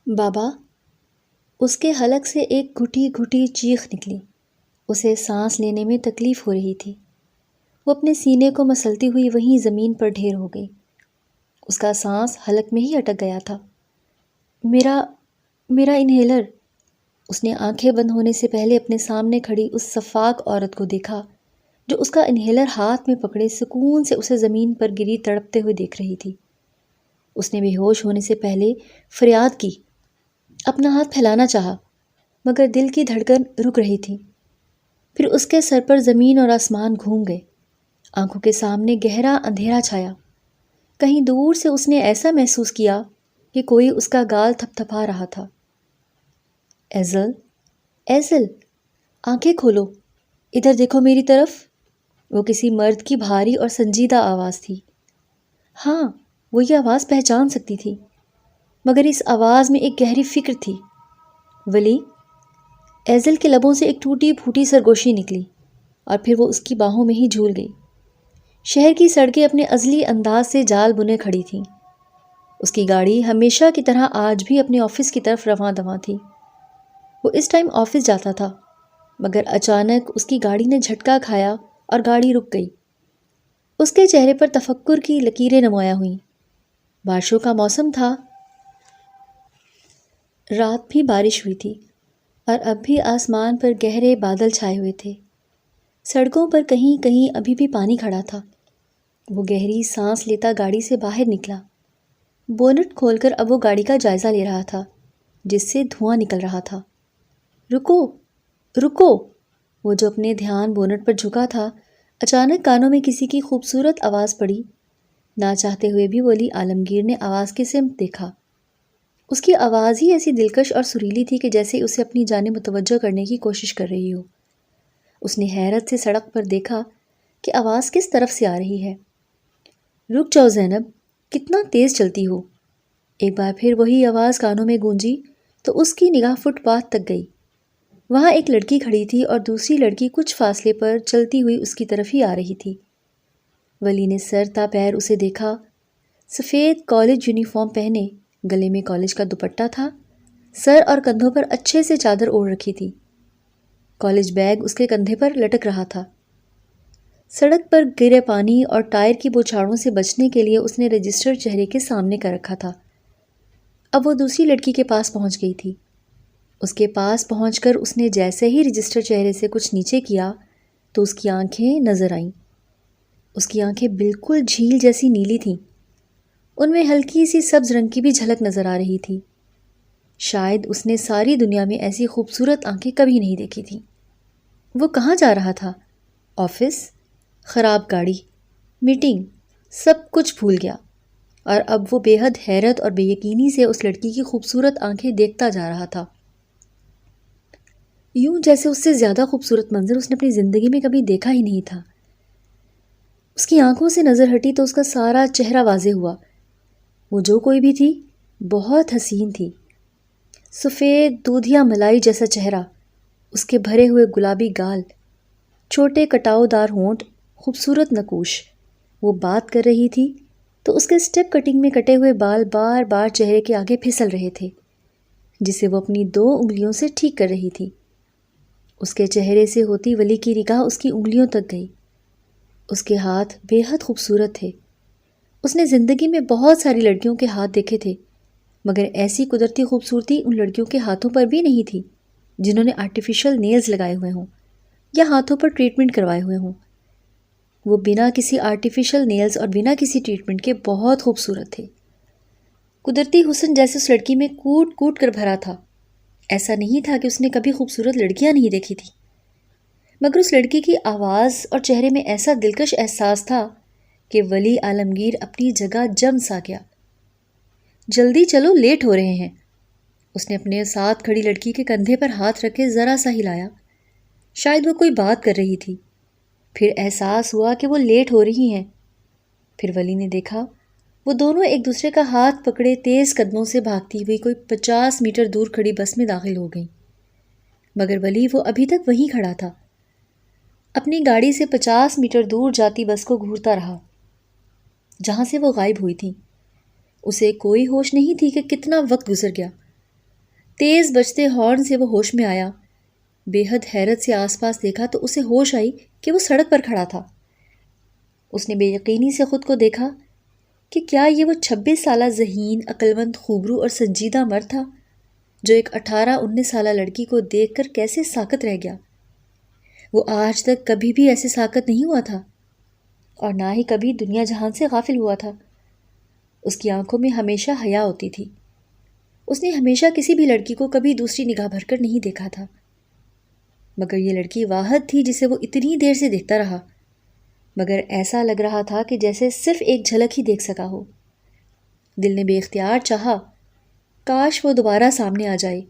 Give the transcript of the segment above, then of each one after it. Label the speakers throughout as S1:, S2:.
S1: بابا، اس کے حلق سے ایک گھٹی گھٹی چیخ نکلی۔ اسے سانس لینے میں تکلیف ہو رہی تھی۔ وہ اپنے سینے کو مسلتی ہوئی وہیں زمین پر ڈھیر ہو گئی۔ اس کا سانس حلق میں ہی اٹک گیا تھا۔ میرا انہیلر۔ اس نے آنکھیں بند ہونے سے پہلے اپنے سامنے کھڑی اس سفاک عورت کو دیکھا جو اس کا انہیلر ہاتھ میں پکڑے سکون سے اسے زمین پر گری تڑپتے ہوئے دیکھ رہی تھی۔ اس نے بے ہوش ہونے سے پہلے فریاد کی، اپنا ہاتھ پھیلانا چاہا، مگر دل کی دھڑکن رک رہی تھی۔ پھر اس کے سر پر زمین اور آسمان گھوم گئے۔ آنکھوں کے سامنے گہرا اندھیرا چھایا۔ کہیں دور سے اس نے ایسا محسوس کیا کہ کوئی اس کا گال تھپ تھپا رہا تھا۔ ایزل، ایزل، آنکھیں کھولو، ادھر دیکھو میری طرف۔ وہ کسی مرد کی بھاری اور سنجیدہ آواز تھی۔ ہاں، وہ یہ آواز پہچان سکتی تھی، مگر اس آواز میں ایک گہری فکر تھی۔ ولی؟ ایزل کے لبوں سے ایک ٹوٹی پھوٹی سرگوشی نکلی اور پھر وہ اس کی باہوں میں ہی جھول گئی۔ شہر کی سڑکیں اپنے ازلی انداز سے جال بنے کھڑی تھیں۔ اس کی گاڑی ہمیشہ کی طرح آج بھی اپنے آفس کی طرف رواں دواں تھی۔ وہ اس ٹائم آفس جاتا تھا، مگر اچانک اس کی گاڑی نے جھٹکا کھایا اور گاڑی رک گئی۔ اس کے چہرے پر تفکر کی لکیریں نمایاں ہوئیں۔ بارشوں کا موسم تھا، رات بھی بارش ہوئی تھی اور اب بھی آسمان پر گہرے بادل چھائے ہوئے تھے۔ سڑکوں پر کہیں کہیں ابھی بھی پانی کھڑا تھا۔ وہ گہری سانس لیتا گاڑی سے باہر نکلا۔ بونٹ کھول کر اب وہ گاڑی کا جائزہ لے رہا تھا جس سے دھواں نکل رہا تھا۔ رکو، رکو! وہ جو اپنے دھیان بونٹ پر جھکا تھا، اچانک کانوں میں کسی کی خوبصورت آواز پڑی۔ نہ چاہتے ہوئے بھی ولی عالمگیر نے آواز کی سمت دیکھا۔ اس کی آواز ہی ایسی دلکش اور سریلی تھی کہ جیسے اسے اپنی جانب متوجہ کرنے کی کوشش کر رہی ہو۔ اس نے حیرت سے سڑک پر دیکھا کہ آواز کس طرف سے آ رہی ہے۔ رک جاؤ زینب، کتنا تیز چلتی ہو! ایک بار پھر وہی آواز کانوں میں گونجی تو اس کی نگاہ فٹ پاتھ تک گئی۔ وہاں ایک لڑکی کھڑی تھی اور دوسری لڑکی کچھ فاصلے پر چلتی ہوئی اس کی طرف ہی آ رہی تھی۔ ولی نے سر تا پیر اسے دیکھا۔ سفید کالج یونیفارم پہنے، گلے میں کالج کا دوپٹہ تھا، سر اور کندھوں پر اچھے سے چادر اوڑھ رکھی تھی۔ کالج بیگ اس کے کندھے پر لٹک رہا تھا۔ سڑک پر گرے پانی اور ٹائر کی بوچھاڑوں سے بچنے کے لیے اس نے رجسٹر چہرے کے سامنے کر رکھا تھا۔ اب وہ دوسری لڑکی کے پاس پہنچ گئی تھی۔ اس کے پاس پہنچ کر اس نے جیسے ہی رجسٹر چہرے سے کچھ نیچے کیا تو اس کی آنکھیں نظر آئیں۔ اس کی آنکھیں بالکل جھیل جیسی نیلی تھیں۔ ان میں ہلکی سی سبز رنگ کی بھی جھلک نظر آ رہی تھی۔ شاید اس نے ساری دنیا میں ایسی خوبصورت آنکھیں کبھی نہیں دیکھی تھیں۔ وہ کہاں جا رہا تھا؟ آفس؟ خراب گاڑی، میٹنگ، سب کچھ بھول گیا، اور اب وہ بے حد حیرت اور بے یقینی سے اس لڑکی کی خوبصورت آنکھیں دیکھتا جا رہا تھا، یوں جیسے اس سے زیادہ خوبصورت منظر اس نے اپنی زندگی میں کبھی دیکھا ہی نہیں تھا۔ اس کی آنکھوں سے نظر ہٹی تو اس کا سارا چہرہ واضح ہوا۔ وہ جو کوئی بھی تھی، بہت حسین تھی۔ سفید دودھیا ملائی جیسا چہرہ، اس کے بھرے ہوئے گلابی گال، چھوٹے کٹاؤ دار ہونٹ، خوبصورت نقوش۔ وہ بات کر رہی تھی تو اس کے سٹیپ کٹنگ میں کٹے ہوئے بال بار بار چہرے کے آگے پھسل رہے تھے، جسے وہ اپنی 2 انگلیوں سے ٹھیک کر رہی تھی۔ اس کے چہرے سے ہوتی ولی کی نگاہ اس کی انگلیوں تک گئی۔ اس کے ہاتھ بے حد خوبصورت تھے۔ اس نے زندگی میں بہت ساری لڑکیوں کے ہاتھ دیکھے تھے، مگر ایسی قدرتی خوبصورتی ان لڑکیوں کے ہاتھوں پر بھی نہیں تھی جنہوں نے آرٹیفیشل نیلز لگائے ہوئے ہوں یا ہاتھوں پر ٹریٹمنٹ کروائے ہوئے ہوں۔ وہ بنا کسی آرٹیفیشل نیلز اور بنا کسی ٹریٹمنٹ کے بہت خوبصورت تھے۔ قدرتی حسن جیسے اس لڑکی میں کوٹ کوٹ کر بھرا تھا۔ ایسا نہیں تھا کہ اس نے کبھی خوبصورت لڑکیاں نہیں دیکھی تھیں، مگر اس لڑکی کی آواز اور چہرے میں ایسا دلکش احساس تھا کہ ولی عالمگیر اپنی جگہ جم سا گیا۔ جلدی چلو، لیٹ ہو رہے ہیں۔ اس نے اپنے ساتھ کھڑی لڑکی کے کندھے پر ہاتھ رکھ کے ذرا سا ہلایا، شاید وہ کوئی بات کر رہی تھی۔ پھر احساس ہوا کہ وہ لیٹ ہو رہی ہیں۔ پھر ولی نے دیکھا وہ دونوں ایک دوسرے کا ہاتھ پکڑے تیز قدموں سے بھاگتی ہوئی کوئی 50 میٹر دور کھڑی بس میں داخل ہو گئیں، مگر ولی وہ ابھی تک وہیں کھڑا تھا۔ اپنی گاڑی سے 50 میٹر دور جاتی بس کو گھورتا رہا جہاں سے وہ غائب ہوئی تھیں۔ اسے کوئی ہوش نہیں تھی کہ کتنا وقت گزر گیا۔ تیز بجتے ہارن سے وہ ہوش میں آیا۔ بے حد حیرت سے آس پاس دیکھا تو اسے ہوش آئی کہ وہ سڑک پر کھڑا تھا۔ اس نے بے یقینی سے خود کو دیکھا کہ کیا یہ وہ 26 سالہ ذہین، عقلمند، خوبرو اور سنجیدہ مرد تھا جو ایک 18-19 سالہ لڑکی کو دیکھ کر کیسے ساکت رہ گیا۔ وہ آج تک کبھی بھی ایسے ساکت نہیں ہوا تھا اور نہ ہی کبھی دنیا جہان سے غافل ہوا تھا۔ اس کی آنکھوں میں ہمیشہ حیا ہوتی تھی۔ اس نے ہمیشہ کسی بھی لڑکی کو کبھی دوسری نگاہ بھر کر نہیں دیکھا تھا، مگر یہ لڑکی واحد تھی جسے وہ اتنی دیر سے دیکھتا رہا، مگر ایسا لگ رہا تھا کہ جیسے صرف ایک جھلک ہی دیکھ سکا ہو۔ دل نے بے اختیار چاہا کاش وہ دوبارہ سامنے آ جائے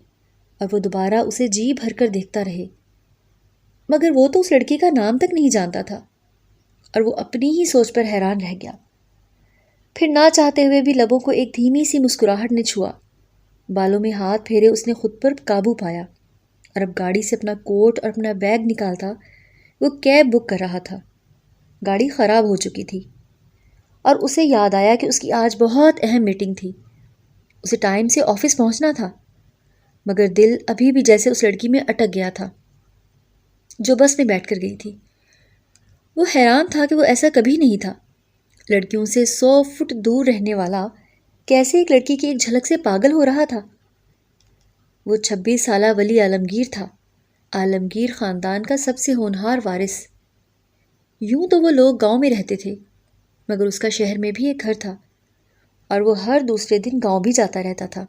S1: اور وہ دوبارہ اسے جی بھر کر دیکھتا رہے، مگر وہ تو اس لڑکی کا نام تک نہیں جانتا تھا اور وہ اپنی ہی سوچ پر حیران رہ گیا۔ پھر نہ چاہتے ہوئے بھی لبوں کو ایک دھیمی سی مسکراہٹ نے چھوا۔ بالوں میں ہاتھ پھیرے اس نے خود پر قابو پایا اور اب گاڑی سے اپنا کوٹ اور اپنا بیگ نکالتا وہ کیب بک کر رہا تھا۔ گاڑی خراب ہو چکی تھی اور اسے یاد آیا کہ اس کی آج بہت اہم میٹنگ تھی، اسے ٹائم سے آفس پہنچنا تھا، مگر دل ابھی بھی جیسے اس لڑکی میں اٹک گیا تھا جو بس میں بیٹھ کر گئی تھی۔ وہ حیران تھا کہ وہ ایسا کبھی نہیں تھا۔ لڑکیوں سے 100 فٹ دور رہنے والا کیسے ایک لڑکی کی ایک جھلک سے پاگل ہو رہا تھا؟ وہ 26 سالہ ولی عالمگیر تھا، عالمگیر خاندان کا سب سے ہونہار وارث۔ یوں تو وہ لوگ گاؤں میں رہتے تھے، مگر اس کا شہر میں بھی ایک گھر تھا اور وہ ہر دوسرے دن گاؤں بھی جاتا رہتا تھا۔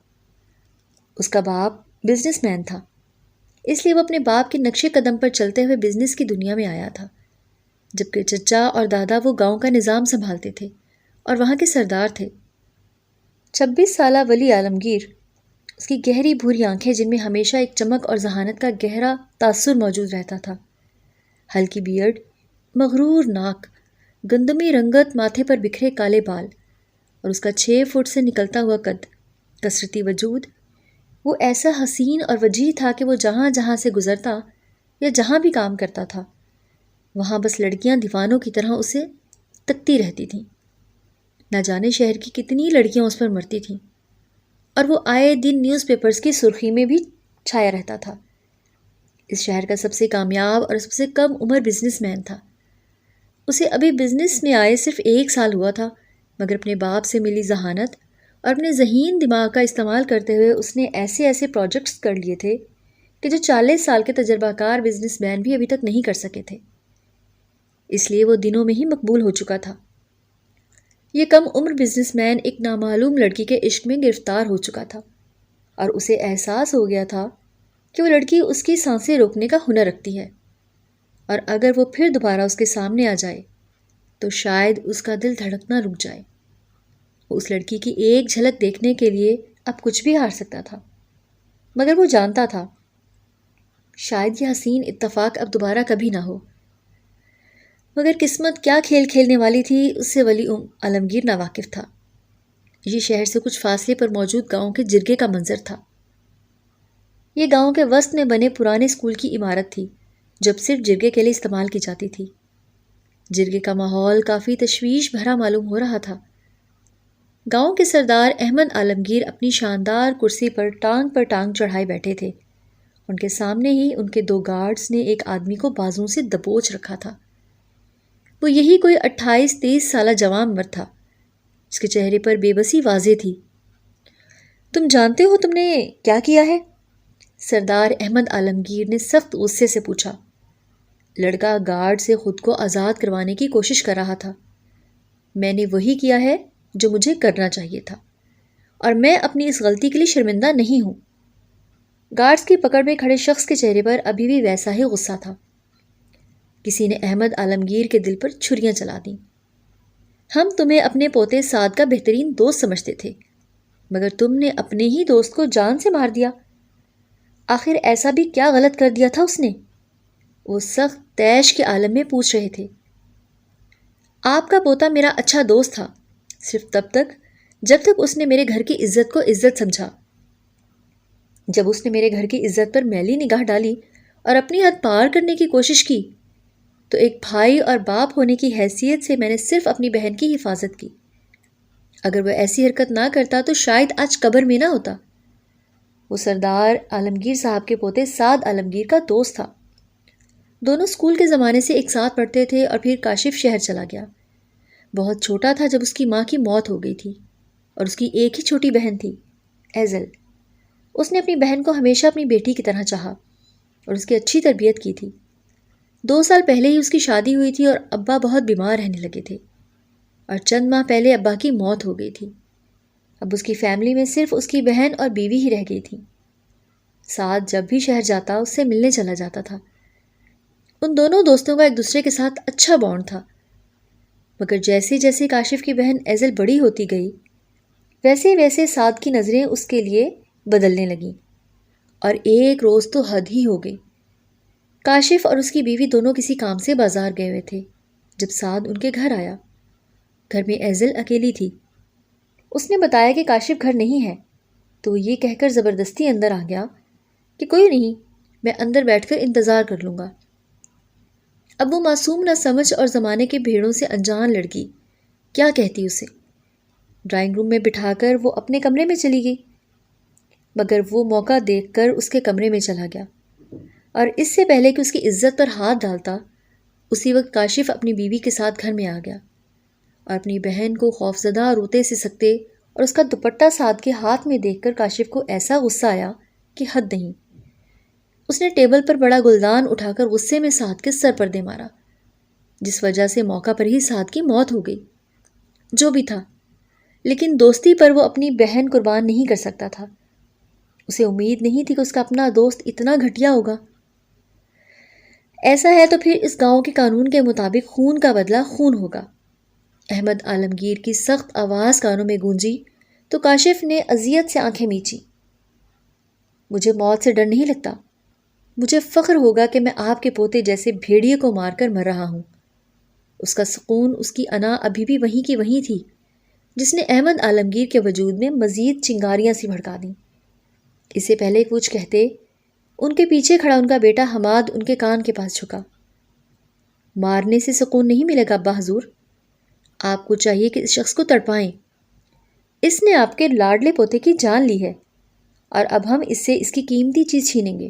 S1: اس کا باپ بزنس مین تھا، اس لیے وہ اپنے باپ کے نقش قدم پر چلتے ہوئے بزنس کی دنیا میں آیا تھا، جبکہ چچا اور دادا وہ گاؤں کا نظام سنبھالتے تھے اور وہاں کے سردار تھے۔ 26 سالہ ولی عالمگیر، اس کی گہری بھوری آنکھیں جن میں ہمیشہ ایک چمک اور ذہانت کا گہرا تاثر موجود رہتا تھا، ہلکی بیئرڈ، مغرور ناک، گندمی رنگت ماتھے پر بکھرے کالے بال اور اس کا 6 فٹ سے نکلتا ہوا قد، کثرتی وجود، وہ ایسا حسین اور وجیح تھا کہ وہ جہاں جہاں سے گزرتا یا جہاں بھی کام کرتا تھا وہاں بس لڑکیاں دیوانوں کی طرح اسے تکتی رہتی تھیں۔ نہ جانے شہر کی کتنی لڑکیاں اس پر مرتی تھیں اور وہ آئے دن نیوز پیپرز کی سرخی میں بھی چھایا رہتا تھا۔ اس شہر کا سب سے کامیاب اور سب سے کم عمر بزنس مین تھا۔ اسے ابھی بزنس میں آئے صرف 1 سال ہوا تھا، مگر اپنے باپ سے ملی ذہانت اور اپنے ذہین دماغ کا استعمال کرتے ہوئے اس نے ایسے ایسے پروجیکٹس کر لیے تھے کہ جو 40 سال کے تجربہ کار بزنس مین بھی ابھی تک نہیں کر سکے تھے۔ اس لیے وہ دنوں میں ہی مقبول ہو چکا تھا۔ یہ کم عمر بزنس مین ایک نامعلوم لڑکی کے عشق میں گرفتار ہو چکا تھا اور اسے احساس ہو گیا تھا کہ وہ لڑکی اس کی سانسیں روکنے کا ہنر رکھتی ہے اور اگر وہ پھر دوبارہ اس کے سامنے آ جائے تو شاید اس کا دل دھڑکنا رک جائے۔ وہ اس لڑکی کی ایک جھلک دیکھنے کے لیے اب کچھ بھی ہار سکتا تھا، مگر وہ جانتا تھا شاید یہ حسین اتفاق اب دوبارہ کبھی نہ ہو۔ مگر قسمت کیا کھیل کھیلنے والی تھی اس سے ولی عالمگیر ناواقف تھا۔ یہ شہر سے کچھ فاصلے پر موجود گاؤں کے جرگے کا منظر تھا۔ یہ گاؤں کے وسط میں بنے پرانے اسکول کی عمارت تھی جو اب صرف جرگے کے لیے استعمال کی جاتی تھی۔ جرگے کا ماحول کافی تشویش بھرا معلوم ہو رہا تھا۔ گاؤں کے سردار احمد عالمگیر اپنی شاندار کرسی پر ٹانگ چڑھائے بیٹھے تھے۔ ان کے سامنے ہی ان کے 2 گارڈز نے ایک آدمی کو بازوؤں سے دبوچ رکھا تھا۔ وہ یہی کوئی 28-23 سالہ جوان مرد تھا جس کے چہرے پر بے بسی واضح تھی۔ تم جانتے ہو تم نے کیا کیا ہے؟ سردار احمد عالمگیر نے سخت غصے سے پوچھا۔ لڑکا گارڈ سے خود کو آزاد کروانے کی کوشش کر رہا تھا۔ میں نے وہی کیا ہے جو مجھے کرنا چاہیے تھا اور میں اپنی اس غلطی کے لیے شرمندہ نہیں ہوں۔ گارڈز کی پکڑ میں کھڑے شخص کے چہرے پر ابھی بھی ویسا ہی غصہ تھا۔ کسی نے احمد عالمگیر کے دل پر چھریاں چلا دیں۔ ہم تمہیں اپنے پوتے سعد کا بہترین دوست سمجھتے تھے، مگر تم نے اپنے ہی دوست کو جان سے مار دیا۔ آخر ایسا بھی کیا غلط کر دیا تھا اس نے؟ وہ سخت طیش کے عالم میں پوچھ رہے تھے۔ آپ کا پوتا میرا اچھا دوست تھا، صرف تب تک جب تک اس نے میرے گھر کی عزت کو عزت سمجھا۔ جب اس نے میرے گھر کی عزت پر میلی نگاہ ڈالی اور اپنی حد پار کرنے کی کوشش کی تو ایک بھائی اور باپ ہونے کی حیثیت سے میں نے صرف اپنی بہن کی حفاظت کی۔ اگر وہ ایسی حرکت نہ کرتا تو شاید آج قبر میں نہ ہوتا۔ وہ سردار عالمگیر صاحب کے پوتے سعد عالمگیر کا دوست تھا۔ دونوں اسکول کے زمانے سے ایک ساتھ پڑھتے تھے اور پھر کاشف شہر چلا گیا۔ بہت چھوٹا تھا جب اس کی ماں کی موت ہو گئی تھی اور اس کی ایک ہی چھوٹی بہن تھی، ایزل۔ اس نے اپنی بہن کو ہمیشہ اپنی بیٹی کی طرح چاہا اور اس کی اچھی تربیت کی تھی۔ 2 سال پہلے ہی اس کی شادی ہوئی تھی اور ابا بہت بیمار رہنے لگے تھے، اور چند ماہ پہلے ابا کی موت ہو گئی تھی۔ اب اس کی فیملی میں صرف اس کی بہن اور بیوی ہی رہ گئی تھی۔ سعد جب بھی شہر جاتا اس سے ملنے چلا جاتا تھا۔ ان دونوں دوستوں کا ایک دوسرے کے ساتھ اچھا بانڈ تھا، مگر جیسے جیسے کاشف کی بہن ایزل بڑی ہوتی گئی ویسے ویسے سعد کی نظریں اس کے لیے بدلنے لگیں، اور ایک روز تو حد ہی ہو گئی۔ کاشف اور اس کی بیوی دونوں کسی کام سے بازار گئے ہوئے تھے جب سعد ان کے گھر آیا۔ گھر میں ایزل اکیلی تھی۔ اس نے بتایا کہ کاشف گھر نہیں ہے، تو وہ یہ کہہ کر زبردستی اندر آ گیا کہ کوئی نہیں، میں اندر بیٹھ کر انتظار کر لوں گا۔ اب وہ معصوم نہ سمجھ اور زمانے کے بھیڑوں سے انجان لڑکی کیا کہتی اسے؟ ڈرائنگ روم میں بٹھا کر وہ اپنے کمرے میں چلی گئی، مگر وہ موقع دیکھ کر اس کے کمرے میں چلا گیا، اور اس سے پہلے کہ اس کی عزت پر ہاتھ ڈالتا اسی وقت کاشف اپنی بیوی کے ساتھ گھر میں آ گیا، اور اپنی بہن کو خوفزدہ روتے سے سکتے اور اس کا دوپٹہ سعد کے ہاتھ میں دیکھ کر کاشف کو ایسا غصہ آیا کہ حد نہیں۔ اس نے ٹیبل پر بڑا گلدان اٹھا کر غصے میں سعد کے سر پر دے مارا، جس وجہ سے موقع پر ہی سعد کی موت ہو گئی۔ جو بھی تھا، لیکن دوستی پر وہ اپنی بہن قربان نہیں کر سکتا تھا۔ اسے امید نہیں تھی کہ اس کا اپنا دوست اتنا گھٹیا ہوگا۔ ایسا ہے تو پھر اس گاؤں کے قانون کے مطابق خون کا بدلہ خون ہوگا۔ احمد عالمگیر کی سخت آواز کانوں میں گونجی تو کاشف نے اذیت سے آنکھیں میچی۔ مجھے موت سے ڈر نہیں لگتا، مجھے فخر ہوگا کہ میں آپ کے پوتے جیسے بھیڑیے کو مار کر مر رہا ہوں۔ اس کا سکون، اس کی انا ابھی بھی وہیں کی وہیں تھی، جس نے احمد عالمگیر کے وجود میں مزید چنگاریاں سی بھڑکا دیں۔ اس سے پہلے کچھ کہتے ان کے پیچھے کھڑا ان کا بیٹا حماد ان کے کان کے پاس جھکا۔ مارنے سے سکون نہیں ملے گا ابا حضور، آپ کو چاہیے کہ اس شخص کو تڑپائیں۔ اس نے آپ کے لاڈلے پوتے کی جان لی ہے، اور اب ہم اس سے اس کی قیمتی چیز چھینیں گے،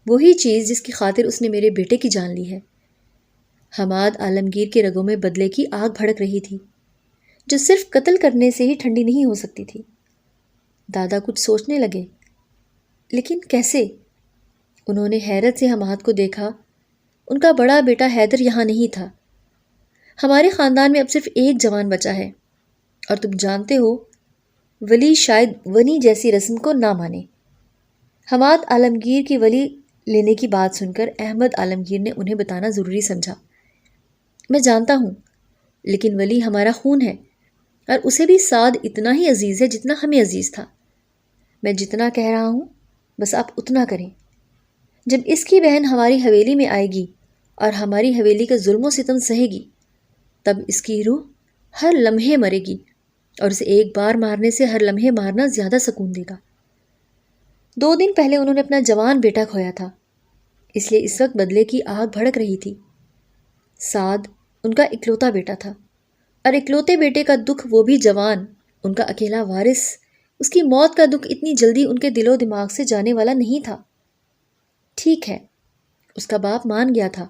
S1: وہی چیز جس کی خاطر اس نے میرے بیٹے کی جان لی ہے۔ حماد عالمگیر کے رگوں میں بدلے کی آگ بھڑک رہی تھی، جو صرف قتل کرنے سے ہی ٹھنڈی نہیں ہو سکتی تھی۔ دادا کچھ سوچنے لگے، لیکن کیسے؟ انہوں نے حیرت سے حماد کو دیکھا۔ ان کا بڑا بیٹا حیدر یہاں نہیں تھا۔ ہمارے خاندان میں اب صرف ایک جوان بچا ہے، اور تم جانتے ہو ولی شاید ونی جیسی رسم کو نہ مانے۔ حماد عالمگیر کی ولی لینے کی بات سن کر احمد عالمگیر نے انہیں بتانا ضروری سمجھا۔ میں جانتا ہوں، لیکن ولی ہمارا خون ہے، اور اسے بھی سعد اتنا ہی عزیز ہے جتنا ہمیں عزیز تھا۔ میں جتنا کہہ رہا ہوں بس آپ اتنا کریں۔ جب اس کی بہن ہماری حویلی میں آئے گی اور ہماری حویلی کا ظلم و ستم سہے گی، تب اس کی روح ہر لمحے مرے گی، اور اسے ایک بار مارنے سے ہر لمحے مارنا زیادہ سکون دے گا۔ 2 دن پہلے انہوں نے اپنا جوان بیٹا کھویا تھا، اس لیے اس وقت بدلے کی آگ بھڑک رہی تھی۔ سعد ان کا اکلوتا بیٹا تھا، اور اکلوتے بیٹے کا دکھ، وہ بھی جوان، ان کا اکیلا وارث، اس کی موت کا دکھ اتنی جلدی ان کے دل و دماغ سے جانے والا نہیں تھا۔ ٹھیک ہے، اس کا باپ مان گیا تھا،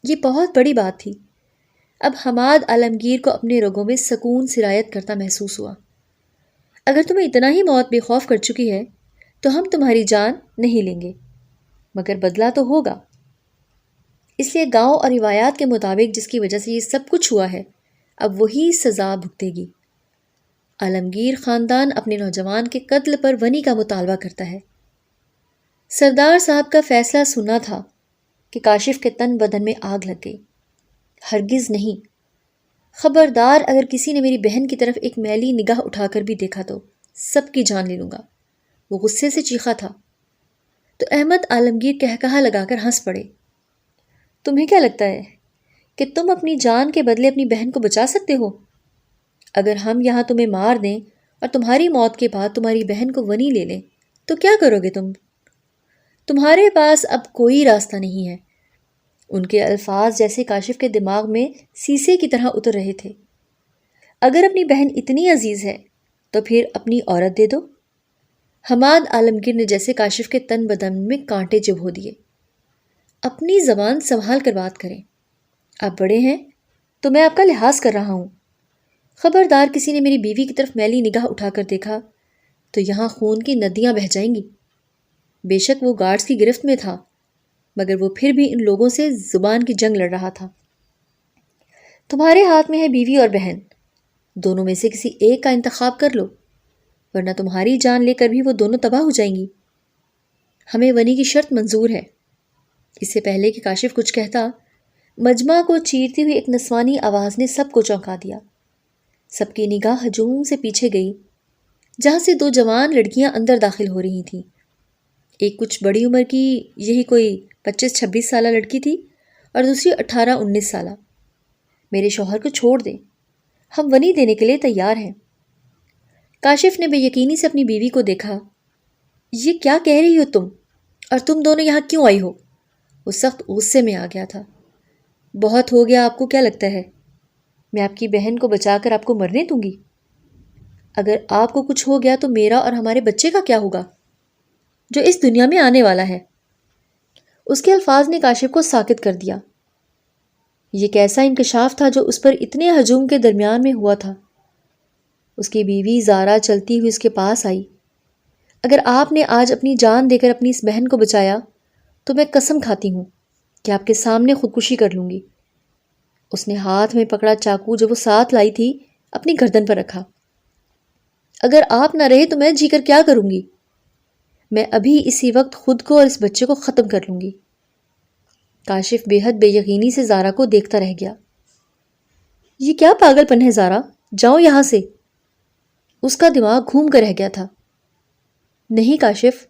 S1: یہ بہت بڑی بات تھی۔ اب حماد عالمگیر کو اپنے رگوں میں سکون سرایت کرتا محسوس ہوا۔ اگر تمہیں اتنا ہی موت بے خوف کر چکی ہے تو ہم تمہاری جان نہیں لیں گے، مگر بدلہ تو ہوگا۔ اس لیے گاؤں اور روایات کے مطابق جس کی وجہ سے یہ سب کچھ ہوا ہے، اب وہی سزا بھگتے گی۔ عالمگیر خاندان اپنے نوجوان کے قتل پر ونی کا مطالبہ کرتا ہے۔ سردار صاحب کا فیصلہ سنا تھا کہ کاشف کے تن بدن میں آگ لگ گئی۔ ہرگز نہیں، خبردار اگر کسی نے میری بہن کی طرف ایک میلی نگاہ اٹھا کر بھی دیکھا تو سب کی جان لے لوں گا۔ وہ غصے سے چیخا تھا، تو احمد عالمگیر کہکہا لگا کر ہنس پڑے۔ تمہیں کیا لگتا ہے کہ تم اپنی جان کے بدلے اپنی بہن کو بچا سکتے ہو؟ اگر ہم یہاں تمہیں مار دیں اور تمہاری موت کے بعد تمہاری بہن کو ونی لے لیں تو کیا کرو گے تم؟ تمہارے پاس اب کوئی راستہ نہیں ہے۔ ان کے الفاظ جیسے کاشف کے دماغ میں سیسے کی طرح اتر رہے تھے۔ اگر اپنی بہن اتنی عزیز ہے تو پھر اپنی عورت دے دو۔ حماد عالمگیر نے جیسے کاشف کے تن بدن میں کانٹے چبھو دیے۔ اپنی زبان سنبھال کر بات کریں، آپ بڑے ہیں تو میں آپ کا لحاظ کر رہا ہوں۔ خبردار کسی نے میری بیوی کی طرف میلی نگاہ اٹھا کر دیکھا تو یہاں خون کی ندیاں بہہ جائیں گی۔ بے شک وہ گارڈز کی گرفت میں تھا، مگر وہ پھر بھی ان لوگوں سے زبان کی جنگ لڑ رہا تھا۔ تمہارے ہاتھ میں ہے بیوی اور بہن، دونوں میں سے کسی ایک کا انتخاب کر لو، ورنہ تمہاری جان لے کر بھی وہ دونوں تباہ ہو جائیں گی۔ ہمیں ونی کی شرط منظور ہے۔ اس سے پہلے کہ کاشف کچھ کہتا، مجمع کو چیرتی ہوئی ایک نسوانی آواز نے سب کو چونکا دیا۔ سب کی نگاہ ہجوم سے پیچھے گئی، جہاں سے دو جوان لڑکیاں اندر داخل ہو رہی تھیں۔ ایک کچھ بڑی عمر کی، یہی کوئی 25-26 سالہ لڑکی تھی، اور دوسری 18-19 سالہ۔ میرے شوہر کو چھوڑ دیں، ہم ونی دینے کے لیے تیار ہیں۔ کاشف نے بے یقینی سے اپنی بیوی کو دیکھا۔ یہ کیا کہہ رہی ہو تم؟ اور تم دونوں یہاں کیوں آئی ہو؟ وہ سخت غصے میں آ گیا تھا۔ بہت ہو گیا، آپ کو کیا لگتا ہے میں آپ کی بہن کو بچا کر آپ کو مرنے دوں گی؟ اگر آپ کو کچھ ہو گیا تو میرا اور ہمارے بچے کا کیا ہوگا جو اس دنیا میں آنے والا ہے؟ اس کے الفاظ نے کاشف کو ساکت کر دیا۔ یہ کیسا انکشاف تھا جو اس پر اتنے ہجوم کے درمیان میں ہوا تھا؟ اس کی بیوی زارا چلتی ہوئی اس کے پاس آئی۔ اگر آپ نے آج اپنی جان دے کر اپنی اس بہن کو بچایا تو میں قسم کھاتی ہوں کہ آپ کے سامنے خودکشی کر لوں گی۔ اس نے ہاتھ میں پکڑا چاقو جو وہ ساتھ لائی تھی اپنی گردن پر رکھا۔ اگر آپ نہ رہے تو میں جی کر کیا کروں گی؟ میں ابھی اسی وقت خود کو اور اس بچے کو ختم کر لوں گی۔ کاشف بے حد بے یقینی سے زارا کو دیکھتا رہ گیا۔ یہ کیا پاگل پن ہے زارا؟ جاؤ یہاں سے۔ اس کا دماغ گھوم کر رہ گیا تھا۔ نہیں کاشف،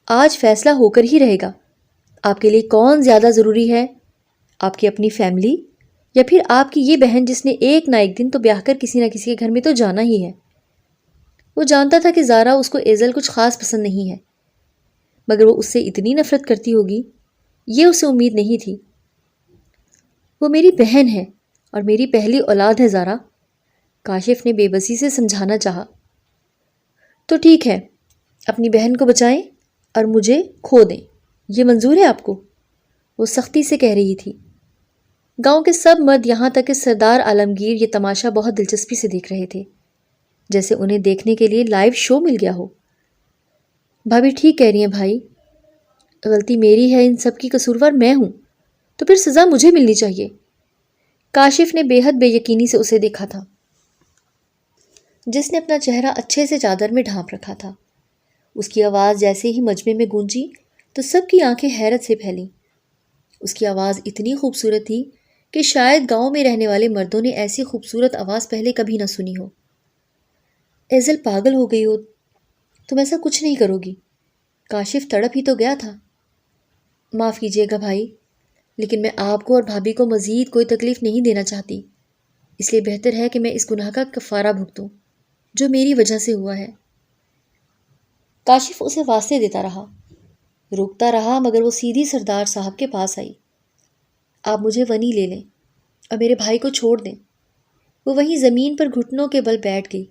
S1: آج فیصلہ ہو کر ہی رہے گا۔ آپ کے لیے کون زیادہ ضروری ہے، آپ کی اپنی فیملی یا پھر آپ کی یہ بہن جس نے ایک نہ ایک دن تو بیاہ کر کسی نہ کسی کے گھر میں تو جانا ہی ہے؟ وہ جانتا تھا کہ زارا اس کو ایزل کچھ خاص پسند نہیں ہے، مگر وہ اس سے اتنی نفرت کرتی ہوگی یہ اسے امید نہیں تھی۔ وہ میری بہن ہے اور میری پہلی اولاد ہے زارا، کاشف نے بے بسی سے سمجھانا چاہا۔ تو ٹھیک ہے، اپنی بہن کو بچائیں اور مجھے کھو دیں، یہ منظور ہے آپ کو؟ وہ سختی سے کہہ رہی تھی۔ گاؤں کے سب مرد یہاں تک کہ سردار عالمگیر یہ تماشا بہت دلچسپی سے دیکھ رہے تھے، جیسے انہیں دیکھنے کے لیے لائیو شو مل گیا ہو۔ بھابھی ٹھیک کہہ رہی ہیں بھائی، غلطی میری ہے، ان سب کی قصوروار میں ہوں، تو پھر سزا مجھے ملنی چاہیے۔ کاشف نے بے حد بے یقینی سے اسے دیکھا تھا، جس نے اپنا چہرہ اچھے سے چادر میں ڈھانپ رکھا تھا۔ اس کی آواز جیسے ہی مجمع میں گونجی تو سب کی آنکھیں حیرت سے پھیلیں۔ اس کی آواز اتنی خوبصورت تھی کہ شاید گاؤں میں رہنے والے مردوں نے ایسی خوبصورت آواز پہلے کبھی نہ سنی ہو۔ ایزل پاگل ہو گئی ہو، تم ایسا کچھ نہیں کرو گی، کاشف تڑپ ہی تو گیا تھا۔ معاف کیجیے گا بھائی، لیکن میں آپ کو اور بھابھی کو مزید کوئی تکلیف نہیں دینا چاہتی، اس لیے بہتر ہے کہ میں اس گناہ کا کفارہ بھگتوں جو میری وجہ سے ہوا ہے۔ کاشف اسے واسطے دیتا رہا، روکتا رہا، مگر وہ سیدھی سردار صاحب کے پاس آئی۔ آپ مجھے ونی لے لیں اور میرے بھائی کو چھوڑ دیں۔ وہ وہیں زمین پر گھٹنوں کے بل بیٹھ گئی،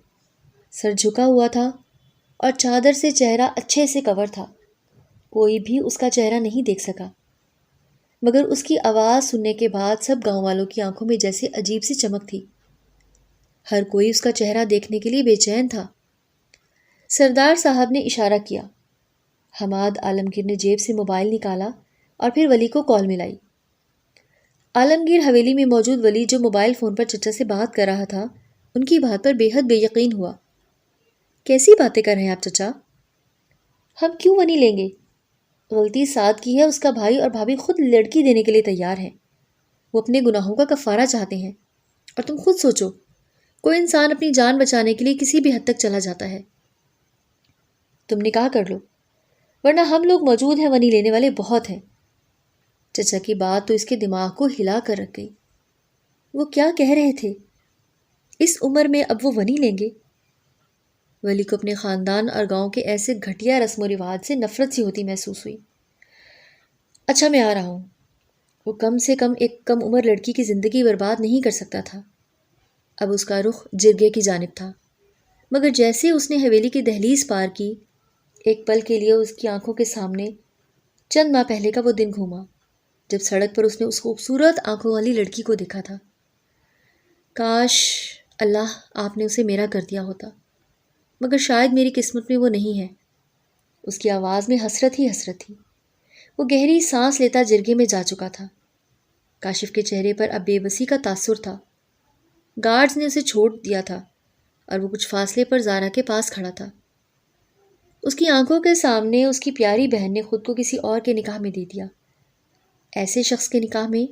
S1: سر جھکا ہوا تھا اور چادر سے چہرہ اچھے سے کور تھا، کوئی بھی اس کا چہرہ نہیں دیکھ سکا، مگر اس کی آواز سننے کے بعد سب گاؤں والوں کی آنکھوں میں جیسے عجیب سی چمک تھی۔ ہر کوئی اس کا چہرہ دیکھنے کے لیے بے چین تھا۔ سردار صاحب نے اشارہ کیا۔ حماد عالمگیر نے جیب سے موبائل نکالا اور پھر ولی کو کال ملائی۔ عالمگیر حویلی میں موجود ولی جو موبائل فون پر چچا سے بات کر رہا تھا، ان کی بات پر بے حد بے یقین ہوا۔ کیسی باتیں کر رہے ہیں آپ چچا؟ ہم کیوں ونی لیں گے؟ غلطی سعد کی ہے، اس کا بھائی اور بھابھی خود لڑکی دینے کے لیے تیار ہیں، وہ اپنے گناہوں کا کفارہ چاہتے ہیں، اور تم خود سوچو، کوئی انسان اپنی جان بچانے کے لیے کسی بھی حد تک چلا جاتا ہے۔ تم نکاح کر لو، ورنہ ہم لوگ موجود ہیں، ونی لینے والے بہت ہیں۔ چچا کی بات تو اس کے دماغ کو ہلا کر رکھ گئی۔ وہ کیا کہہ رہے تھے؟ اس عمر میں اب وہ ونی لیں گے؟ ولی کو اپنے خاندان اور گاؤں کے ایسے گھٹیا رسم و رواج سے نفرت سی ہوتی محسوس ہوئی۔ اچھا میں آ رہا ہوں۔ وہ کم سے کم ایک کم عمر لڑکی کی زندگی برباد نہیں کر سکتا تھا۔ اب اس کا رخ جرگے کی جانب تھا، مگر جیسے اس نے حویلی کی دہلیز پار کی ایک پل کے لیے اس کی آنکھوں کے سامنے چند ماہ پہلے کا وہ دن گھوما جب سڑک پر اس نے اس خوبصورت آنکھوں والی لڑکی کو دیکھا تھا۔ کاش اللہ آپ نے اسے میرا کر دیا ہوتا، مگر شاید میری قسمت میں وہ نہیں ہے۔ اس کی آواز میں حسرت ہی حسرت تھی۔ وہ گہری سانس لیتا جرگے میں جا چکا تھا۔ کاشف کے چہرے پر اب بے بسی کا تاثر تھا۔ گارڈز نے اسے چھوڑ دیا تھا اور وہ کچھ فاصلے پر زارا کے پاس کھڑا تھا۔ اس کی آنکھوں کے سامنے اس کی پیاری بہن نے خود کو کسی اور کے نکاح میں دے دیا، ایسے شخص کے نکاح میں